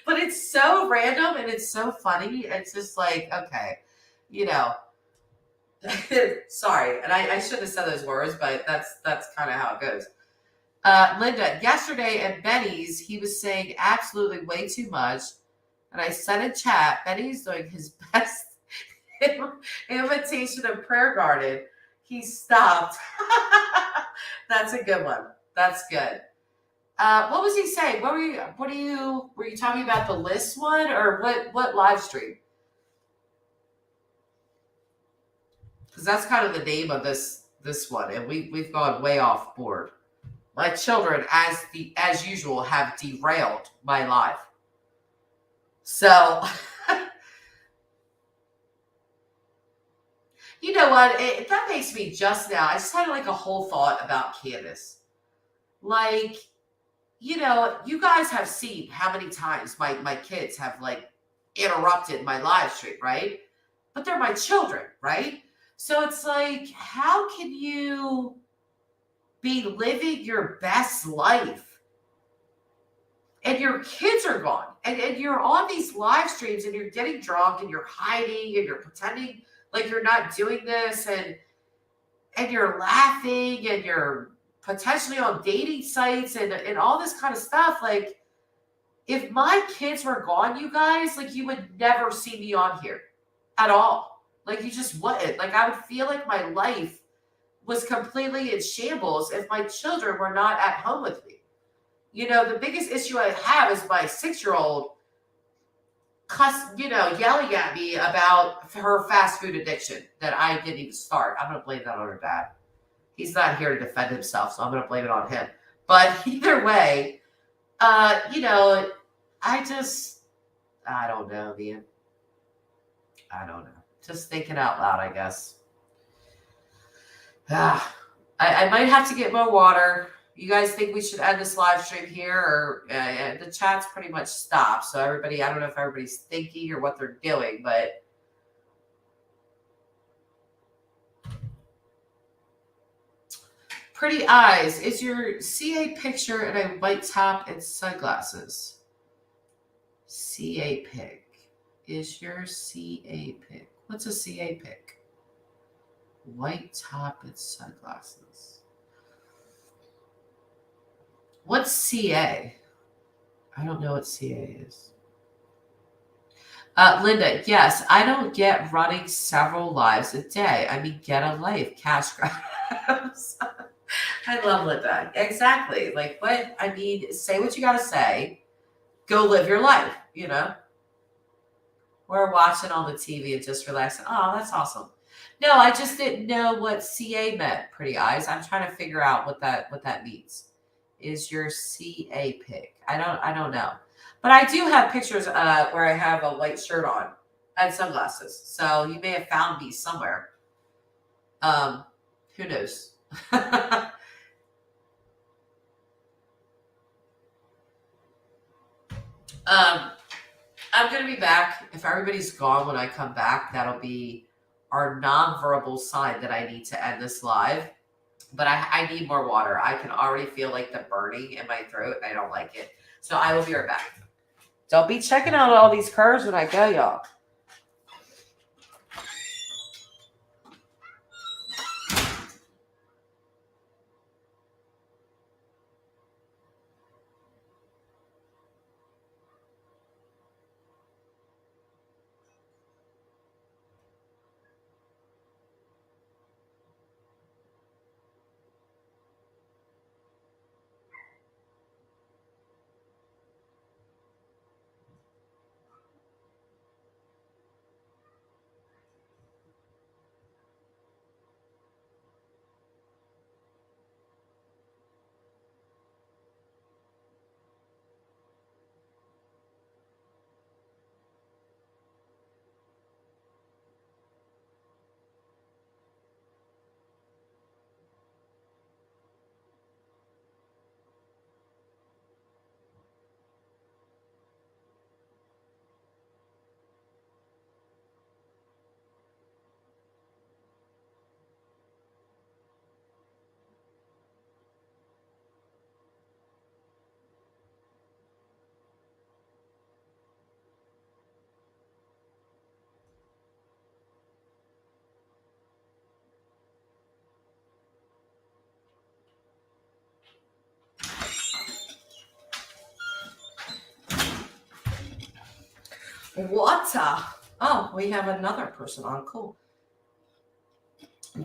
But it's so random and it's so funny. It's just like, okay, Sorry, and I shouldn't have said those words, but that's kind of how it goes. Linda, yesterday at Benny's, he was saying absolutely way too much. And I said in chat, Benny's doing his best imitation of Prayer Garden. He stopped. That's a good one. That's good. What was he saying? Were you talking about the list one or what live stream? Because that's kind of the name of this one, and we've gone way off board. My children, as usual, have derailed my life. So, you know what? That makes me just now. I just had like a whole thought about Candace. Like, you guys have seen how many times my kids have like interrupted my live stream, right? But they're my children, right? So it's like, how can you be living your best life and your kids are gone and you're on these live streams and you're getting drunk and you're hiding and you're pretending like you're not doing this and you're laughing and you're potentially on dating sites and all this kind of stuff. Like, if my kids were gone, you guys, like, you would never see me on here at all. Like, you just wouldn't. Like, I would feel like my life was completely in shambles if my children were not at home with me. The biggest issue I have is my 6-year-old yelling at me about her fast food addiction that I didn't even start. I'm going to blame that on her dad. He's not here to defend himself, so I'm going to blame it on him. But either way, I don't know, man. I don't know. Just thinking out loud, I guess. I might have to get more water. You guys think we should end this live stream here, or the chat's pretty much stopped. So everybody, I don't know if everybody's thinking or what they're doing, but pretty eyes. Is your CA picture in a white top and sunglasses? CA pic. Is your CA pic? What's a CA pic? White top and sunglasses. What's CA? I don't know what CA is. Linda, yes, I don't get running several lives a day. I mean, get a life, cash grabs. I love Linda. Exactly. Like, what? I mean, say what you got to say. Go live your life, We're watching on the TV and just relaxing. Oh, that's awesome. No, I just didn't know what CA meant, pretty eyes. I'm trying to figure out what that means. Is your CA pic? I don't know. But I do have pictures where I have a white shirt on and sunglasses. So you may have found me somewhere. Who knows? I'm going to be back. If everybody's gone when I come back, that'll be our nonverbal sign that I need to end this live. But I need more water. I can already feel like the burning in my throat. I don't like it. So I will be right back. Don't be checking out all these curves when I go, y'all. What? Oh, we have another person on. Cool.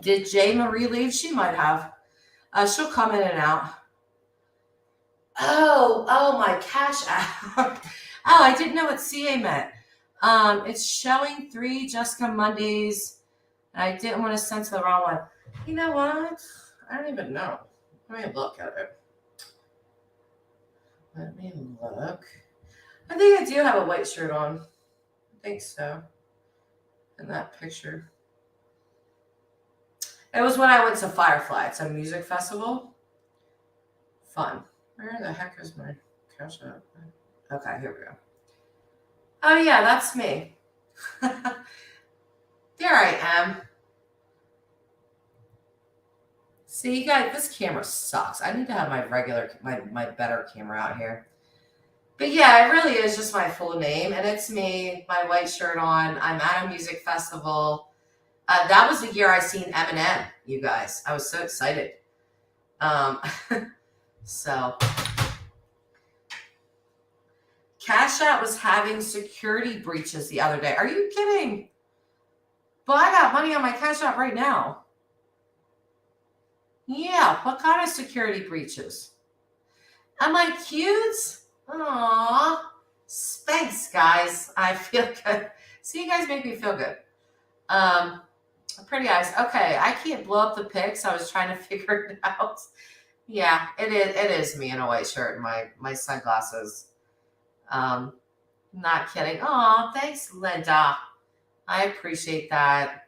Did J. Marie leave? She might have. She'll come in and out. Oh, my cash app. Oh, I didn't know what CA meant. It's showing 3 Jessica Mondays. And I didn't want to send to the wrong one. You know what? I don't even know. Let me look at it. Let me look. I think I do have a white shirt on. I think so. In that picture. It was when I went to Firefly. It's a music festival. Fun. Where the heck is my cash app? Okay, here we go. Oh, yeah, that's me. There I am. See, you guys, this camera sucks. I need to have my better camera out here. But yeah, it really is just my full name, and it's me, my white shirt on. I'm at a music festival. That was the year I seen Eminem, you guys. I was so excited. So Cash App was having security breaches the other day. Are you kidding? But I got money on my Cash App right now. Yeah, what kind of security breaches? Am I cute? Aww. Thanks, guys. I feel good. See, you guys make me feel good. Pretty eyes. Okay, I can't blow up the pics. I was trying to figure it out. Yeah, it is me in a white shirt and my sunglasses. Not kidding. Oh, thanks, Linda. I appreciate that.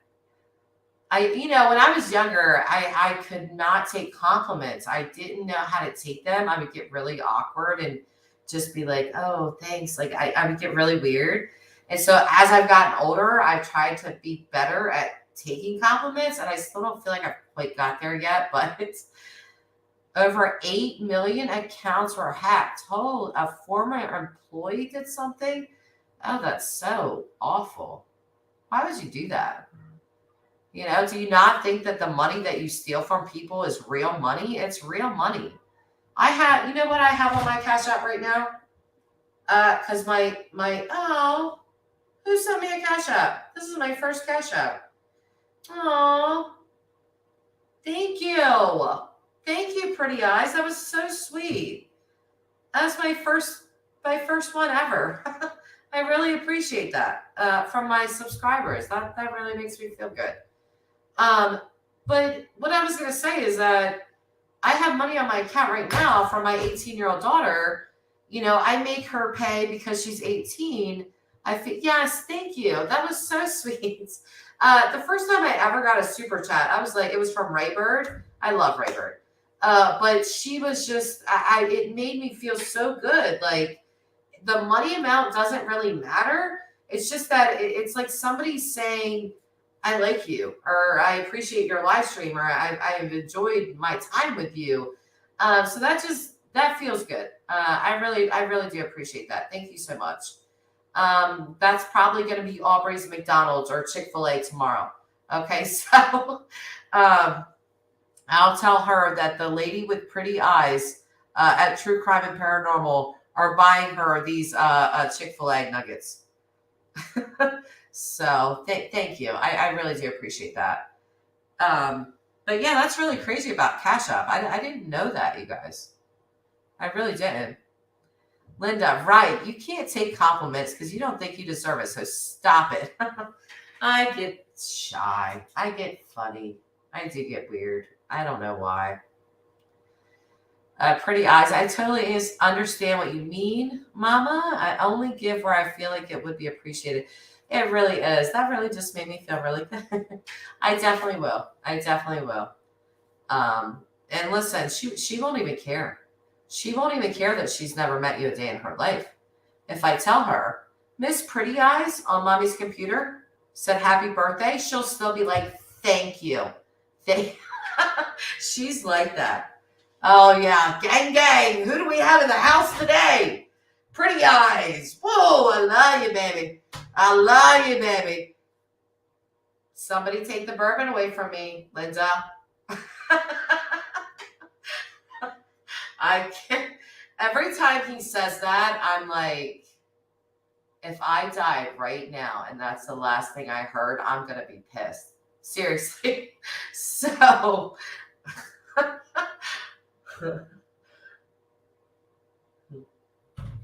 When I was younger, I could not take compliments. I didn't know how to take them. I would get really awkward and just be like, oh, thanks. Like I would get really weird. And so as I've gotten older, I've tried to be better at taking compliments, and I still don't feel like I've quite got there yet, but it's over 8 million accounts were hacked. Oh, a former employee did something? Oh, that's so awful. Why would you do that? Do you not think that the money that you steal from people is real money? It's real money. You know what I have on my Cash App right now? Because who sent me a Cash App? This is my first Cash App. Oh, thank you. Thank you, Pretty Eyes. That was so sweet. That was my first one ever. I really appreciate that from my subscribers. That really makes me feel good. But what I was going to say is that I have money on my account right now for my 18-year-old daughter. I make her pay because she's 18. Yes, thank you. That was so sweet. The first time I ever got a super chat, I was like, it was from Raybird. I love Raybird. But she was just, it made me feel so good. Like the money amount doesn't really matter. It's just that it's like somebody saying, I like you, or I appreciate your live stream, or I've enjoyed my time with you. So that feels good. I really do appreciate that. Thank you so much. That's probably going to be Aubrey's McDonald's or Chick-fil-A tomorrow. Okay, so I'll tell her that the lady with pretty eyes at True Crime and Paranormal are buying her these Chick-fil-A nuggets. So thank you. I really do appreciate that. But yeah, that's really crazy about Cash App. I didn't know that, you guys. I really didn't. Linda, right. You can't take compliments because you don't think you deserve it. So stop it. I get shy. I get funny. I do get weird. I don't know why. Pretty eyes. I totally understand what you mean, Mama. I only give where I feel like it would be appreciated. It really is. That really just made me feel really good. I definitely will. And listen, she won't even care. She won't even care that she's never met you a day in her life. If I tell her, Miss Pretty Eyes on Mommy's computer said happy birthday, she'll still be like, thank you. She's like that. Oh, yeah. Gang. Who do we have in the house today? Pretty Eyes. Whoa, I love you, baby. I love you, baby. Somebody take the bourbon away from me, Linda. I can't. Every time he says that, I'm like, if I died right now and that's the last thing I heard, I'm going to be pissed. Seriously. So,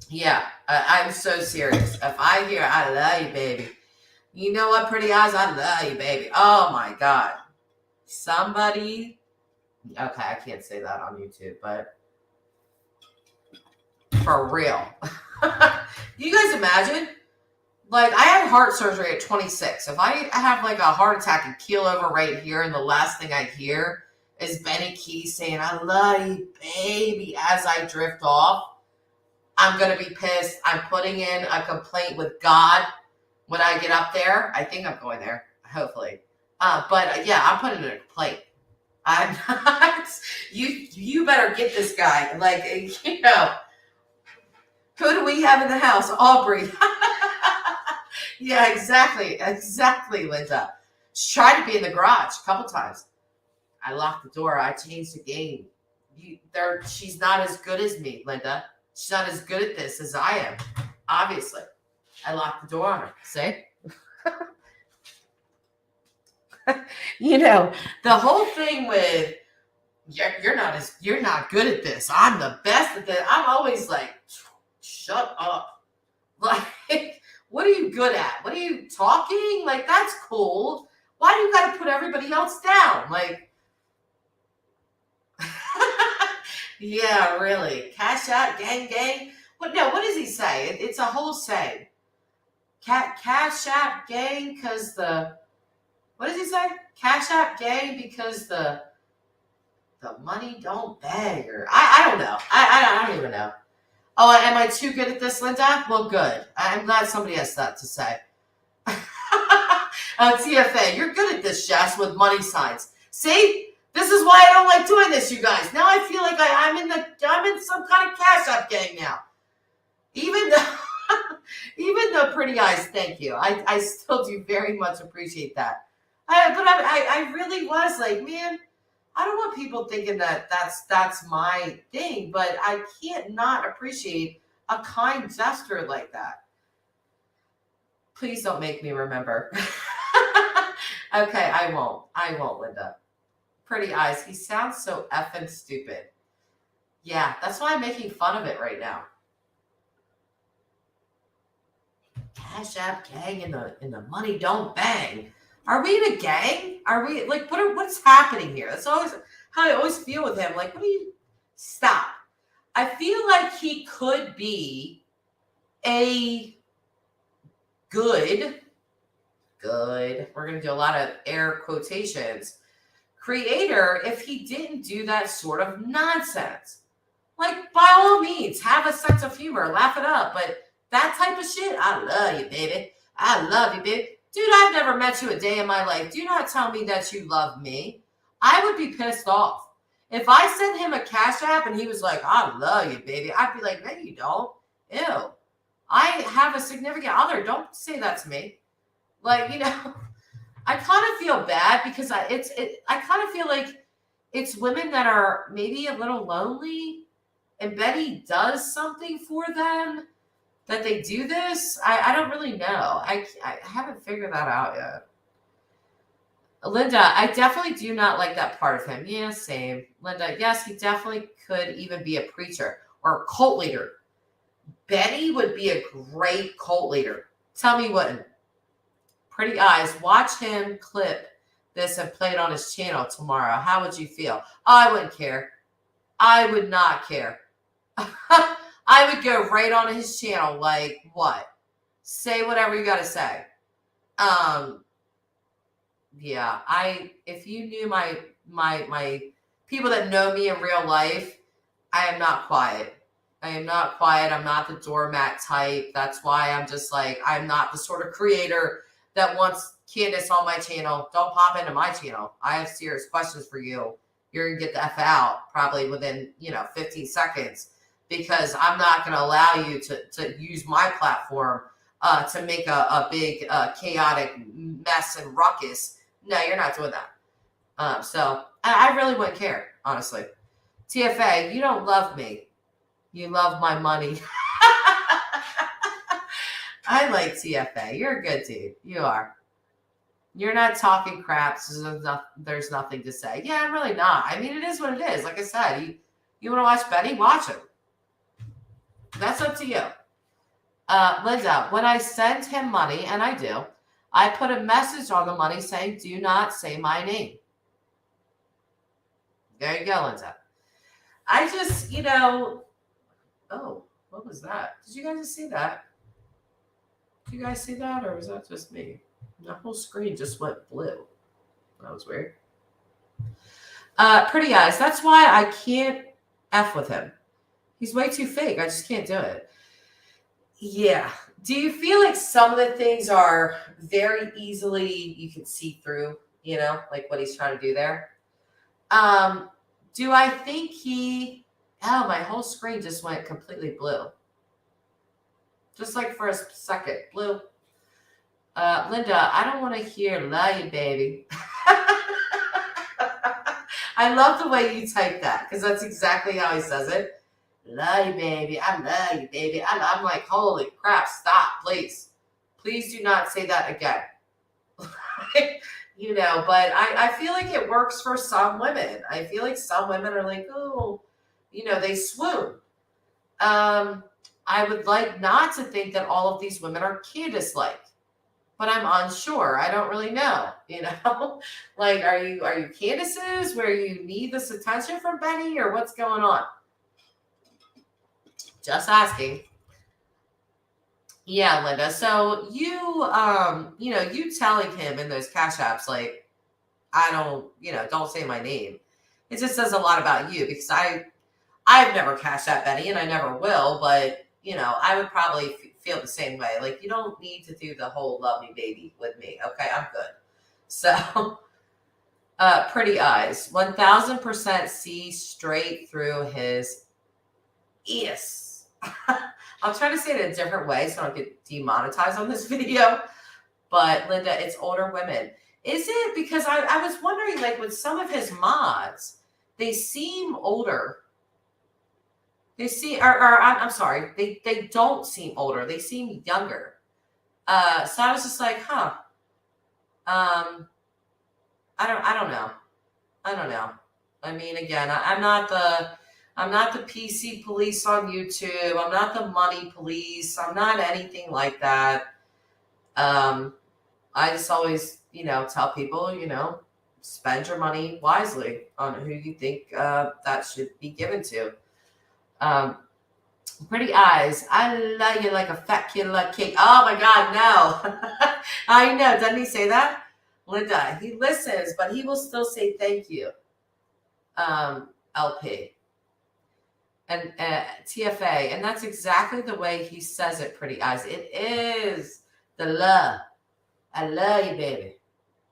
yeah, I'm so serious. If I hear, I love you, baby. You know what, Pretty Eyes? I love you, baby. Oh my God. Somebody. Okay, I can't say that on YouTube, but for real. You guys imagine? Like, I had heart surgery at 26. If I have like a heart attack and keel over right here, and the last thing I hear is Benny Key saying, I love you, baby, as I drift off, I'm going to be pissed. I'm putting in a complaint with God when I get up there. I think I'm going there, hopefully. But yeah, I'm putting in a complaint. I'm not. You better get this guy. Like, you know, who do we have in the house? Aubrey. Yeah, exactly, Linda. She tried to be in the garage a couple times. I locked the door. I changed the game. She's not as good as me, Linda. She's not as good at this as I am. Obviously, I locked the door on her. See? You know, the whole thing with you're not good at this. I'm the best at this. I'm always like, shut up. Like, what are you good at? What are you talking? Like, that's cool. Why do you got to put everybody else down? Like, yeah, really. Cash out, gang. What does he say? It's a whole saying. Cash App gang because what does he say? Cash App gang because the money don't beg, or I don't know. I don't even know. Oh, am I too good at this, Linda? Well, good. I'm glad somebody has that to say. TFA, you're good at this, Jess, with money signs. See? This is why I don't like doing this, you guys. Now I feel like I'm in some kind of Cash App gang now. Even though Pretty Eyes, thank you. I still do very much appreciate that. But I really was like, man, I don't want people thinking that that's my thing, but I can't not appreciate a kind gesture like that. Please don't make me remember. Okay, I won't, Linda. Pretty Eyes, he sounds so effing stupid. Yeah, that's why I'm making fun of it right now. Cash App gang and the money don't bang. Are we in a gang? Are we like what's happening here? That's always how I always feel with him. Like, what do you stop? I feel like he could be a good. We're gonna do a lot of air quotations. Creator if he didn't do that sort of nonsense. Like, by all means, have a sense of humor, laugh it up, but that type of shit, I love you, baby. I love you, baby. Dude, I've never met you a day in my life. Do not tell me that you love me. I would be pissed off. If I sent him a Cash App and he was like, I love you, baby, I'd be like, no, you don't. Ew. I have a significant other. Don't say that to me. Like, you know, I kind of feel bad because I kind of feel like it's women that are maybe a little lonely and Betty does something for them that they do this. I don't really know. I haven't figured that out yet. Linda, I definitely do not like that part of him. Yeah, same. Linda, yes, he definitely could even be a preacher or a cult leader. Betty would be a great cult leader. Tell me what. Pretty Eyes, watch him clip this and play it on his channel tomorrow. How would you feel? I wouldn't care. I would not care. I would go right on his channel. Like, what? Say whatever you got to say. Yeah, if you knew my people that know me in real life, I am not quiet. I'm not the doormat type. That's why I'm just like, I'm not the sort of creator that wants Candace on my channel. Don't pop into my channel. I have serious questions for you. You're going to get the F out probably within, 15 seconds because I'm not going to allow you to use my platform to make a big chaotic mess and ruckus. No, you're not doing that. So I really wouldn't care, honestly. TFA, you don't love me. You love my money. I like TFA. You're a good dude. You are. You're not talking crap. So there's nothing to say. Yeah, I'm really not. I mean, it is what it is. Like I said, you want to watch Benny? Watch him. That's up to you. Linda, when I send him money, and I do, I put a message on the money saying, do not say my name. There you go, Linda. I just, oh, what was that? Did you guys just see that? Did you guys see that, or was that just me? The whole screen just went blue. That was weird. Pretty eyes. That's why I can't F with him. He's way too fake. I just can't do it. Yeah. Do you feel like some of the things are very easily you can see through, like what he's trying to do there? Do I think my whole screen just went completely blue. Just like for a second, blue. Linda, I don't want to hear love you, baby. I love the way you type that because that's exactly how he says it. Love you, baby. I love you, baby. I'm like, holy crap, stop, please. Please do not say that again. But I feel like it works for some women. I feel like some women are like, oh, they swoon. I would like not to think that all of these women are Candace-like, but I'm unsure. I don't really know, like, are you Candace's where you need this attention from Benny or what's going on? Just asking. Yeah, Linda. So you telling him in those cash apps, like, I don't say my name. It just says a lot about you because I've never cashed out Benny and I never will, but I would probably feel the same way. Like, you don't need to do the whole love me baby with me. Okay, I'm good. So, pretty eyes, 1000% see straight through his ears. I'll try to say it a different way so I don't get demonetized on this video. But Linda, it's older women. Is it because I was wondering, like, with some of his mods, they seem older. They see, or I'm sorry, they don't seem older. They seem younger. So I was just like, huh. I don't know. I don't know. I mean, again, I'm not the PC police on YouTube. I'm not the money police. I'm not anything like that. I just always, tell people, spend your money wisely on who you think that should be given to. Pretty eyes. I love you like a fat kid love cake. Oh my God, no. I know. Doesn't he say that? Linda, he listens, but he will still say thank you. LP. And TFA. And that's exactly the way he says it, pretty eyes. It is the love. I love you, baby.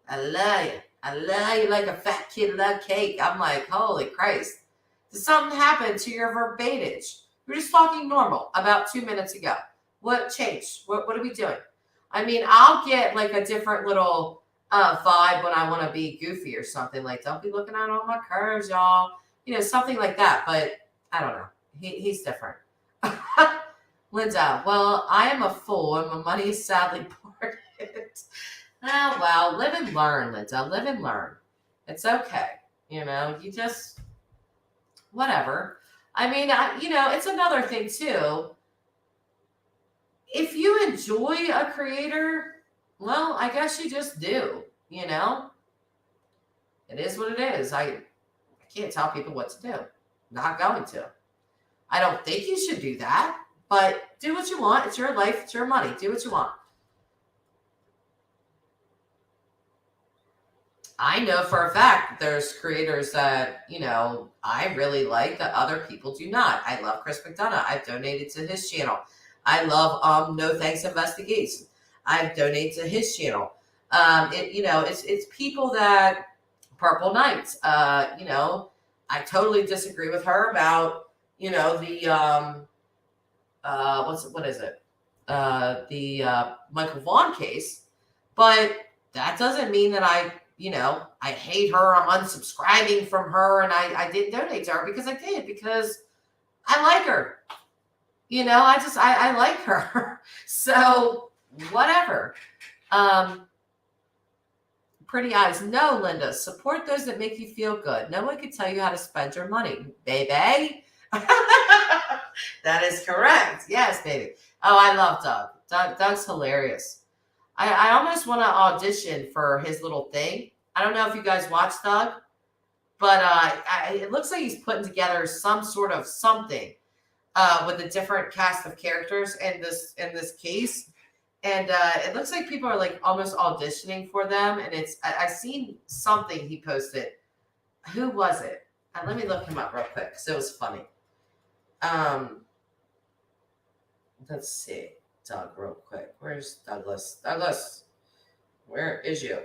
I love you. I love you like a fat kid love cake. I'm like, holy Christ. Did something happen to your verbatage? We were just talking normal about 2 minutes ago. What changed? What are we doing? I mean, I'll get like a different little vibe when I want to be goofy or something. Like, don't be looking at all my curves, y'all. Something like that. But I don't know. He's different. Linda, well, I am a fool and my money is sadly parted. Oh, well, live and learn, Linda. Live and learn. It's okay. You just, whatever. I mean, it's another thing too. If you enjoy a creator, well, I guess you just do, It is what it is. I can't tell people what to do. Not going to. I don't think you should do that, but do what you want. It's your life. It's your money. Do what you want. I know for a fact there's creators that, I really like that other people do not. I love Chris McDonough. I've donated to his channel. I love No Thanks Investigation. I've donated to his channel. It's people that Purple Knights, I totally disagree with her about, the what is it? The Michael Vaughn case, but that doesn't mean that I hate her. I'm unsubscribing from her, and I didn't donate to her because I did, because I like her. I like her. So whatever. Pretty eyes. No, Linda. Support those that make you feel good. No one can tell you how to spend your money, baby. That is correct. Yes, baby. Oh, I love Doug. Doug's hilarious. I almost want to audition for his little thing. I don't know if you guys watch Doug, but it looks like he's putting together some sort of something with a different cast of characters in this case. And it looks like people are like almost auditioning for them. And I've seen something he posted. Who was it? Let me look him up real quick because it was funny. Let's see. Doug, real quick. Where's Douglas? Douglas, where is you?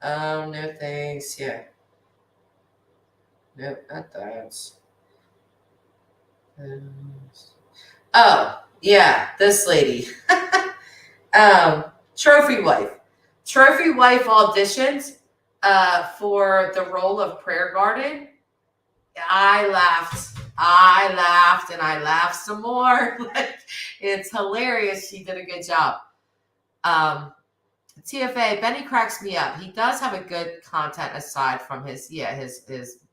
No thanks. Yeah. Nope, not that. Oh, yeah, this lady. Trophy wife. Trophy wife auditioned for the role of Prayer Garden. I laughed, and I laughed some more. Like, it's hilarious. She did a good job. TFA, Benny cracks me up. He does have a good content aside from his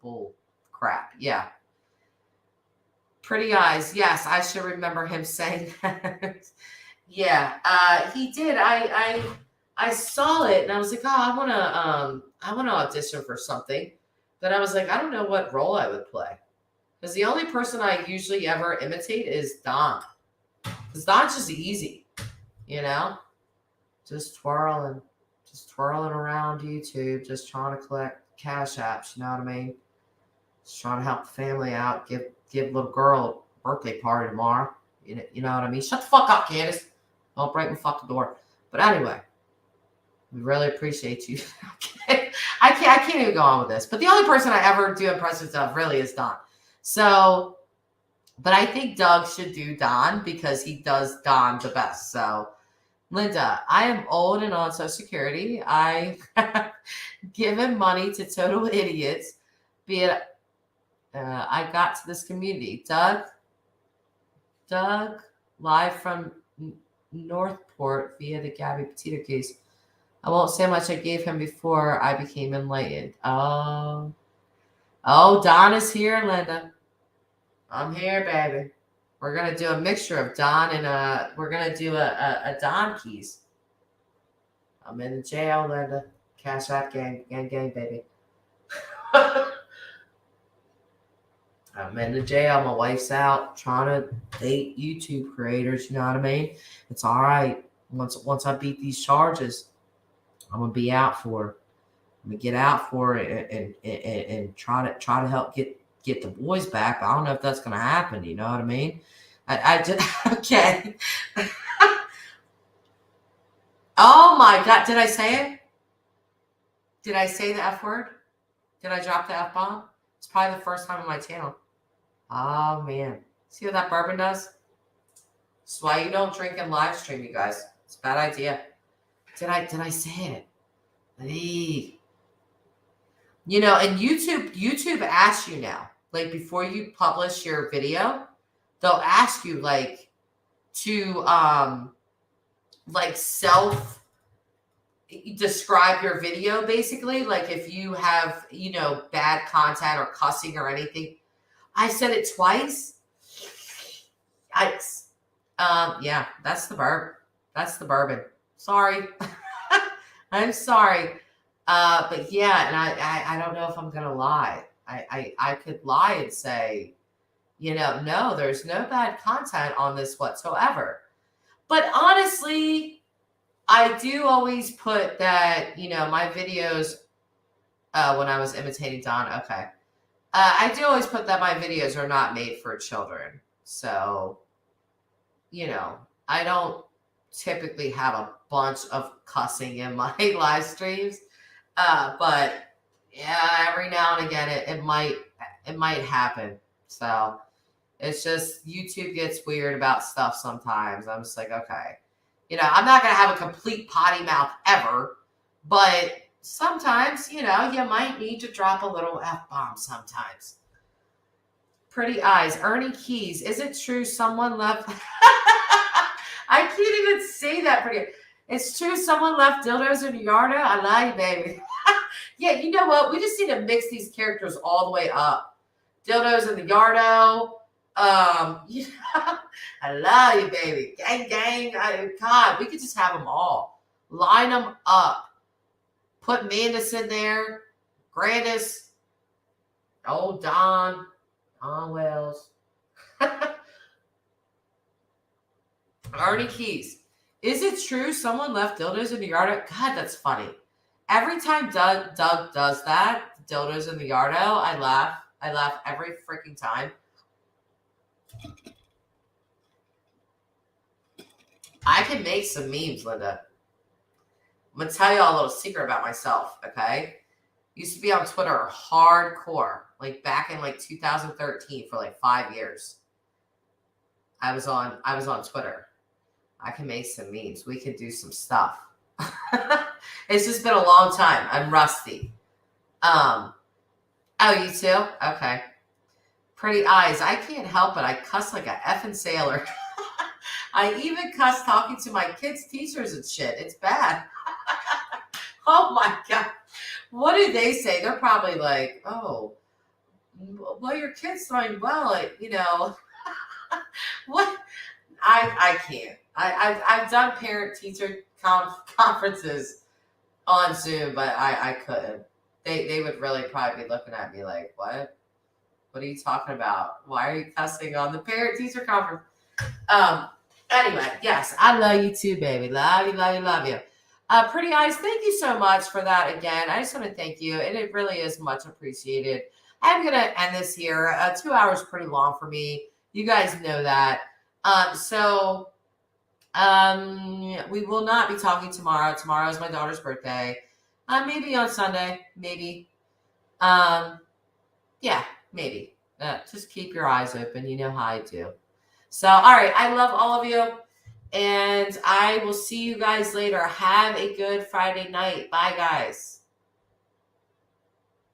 bull crap. Yeah. Pretty eyes. Yes, I should remember him saying that. Yeah, he did. I saw it and I was like, oh, I wanna audition for something. Then I was like, I don't know what role I would play. Because the only person I usually ever imitate is Don. Because Don's just easy, just twirling around YouTube, just trying to collect cash apps, you know what I mean? Just trying to help the family out, give little girl a birthday party tomorrow. You know what I mean? Shut the fuck up, Candace. Don't break my fucking door. But anyway, we really appreciate you. I can't even go on with this. But the only person I ever do impressive of really is Don. So, but I think Doug should do Don because he does Don the best. So, Linda, I am old and on Social Security. I given money to total idiots. Be it, I got to this community. Doug, live from Northport via the Gabby Petito case. I won't say much I gave him before I became enlightened. Oh, Don is here, Linda. I'm here, baby. We're gonna do a mixture of Don and we're gonna do a Don keys. I'm in the jail, Linda. Cash out gang, baby. I'm in the jail. My wife's out trying to date YouTube creators. You know what I mean? It's all right. Once I beat these charges, I'm gonna be out for her. I'm gonna get out for it and try to help get the boys back. But I don't know if that's gonna happen. You know what I mean? I just okay. Oh my God! Did I say it? Did I say the F word? Did I drop the F bomb? It's probably the first time on my channel. Oh man! See what that bourbon does? That's why you don't drink and live stream, you guys. It's a bad idea. Did I say it? And YouTube asks you now, like before you publish your video, they'll ask you like to like self describe your video basically, like if you have bad content or cussing or anything. I said it twice. Yikes. Yeah, that's the bourbon. Sorry. I'm sorry. But yeah, and I don't know if I'm gonna lie. I could lie and say, no, there's no bad content on this whatsoever. But honestly, I do always put that, my videos, when I was imitating Don, okay. I do always put that my videos are not made for children. So, I don't typically have a bunch of cussing in my live streams. But yeah, every now and again, it might happen. So it's just YouTube gets weird about stuff sometimes. I'm just like, okay, I'm not going to have a complete potty mouth ever, but sometimes, you might need to drop a little F-bomb sometimes. Pretty eyes. Ernie Keys. Is it true someone left? I can't even say that pretty. It's true someone left dildos in your yard. I love you, baby. Yeah, you know what? We just need to mix these characters all the way up. Dildos in the yardo. Yeah, I love you, baby. Gang, gang. God, we could just have them all. Line them up. Put Mandis in there. Grandis. Old Don Wells. Arnie Keys. Is it true someone left dildos in the yard? God, that's funny. Every time Doug does that, dildos in the yardo, I laugh. I laugh every freaking time. I can make some memes, Linda. I'm going to tell you all a little secret about myself, okay? Used to be on Twitter hardcore, like back in like 2013 for like 5 years. I was on Twitter. I can make some memes. We can do some stuff. It's just been a long time. I'm rusty. Oh, you too? Okay. Pretty eyes. I can't help it. I cuss like a effing sailor. I even cuss talking to my kids' teachers and shit. It's bad. Oh my God. What do they say? They're probably like, oh, well, your kid's doing well. What? I can't. I've done parent-teacher conferences on Zoom, but I couldn't. They would really probably be looking at me like, what? What are you talking about? Why are you cussing on the parent-teacher conference? Anyway, yes, I love you too, baby. Love you, love you, love you. Pretty eyes, thank you so much for that again. I just want to thank you, and it really is much appreciated. I'm going to end this here. 2 hours is pretty long for me. You guys know that. We will not be talking tomorrow. Tomorrow is my daughter's birthday. Maybe on Sunday. Maybe. Yeah, maybe. Just keep your eyes open. You know how I do. So, all right. I love all of you. And I will see you guys later. Have a good Friday night. Bye, guys.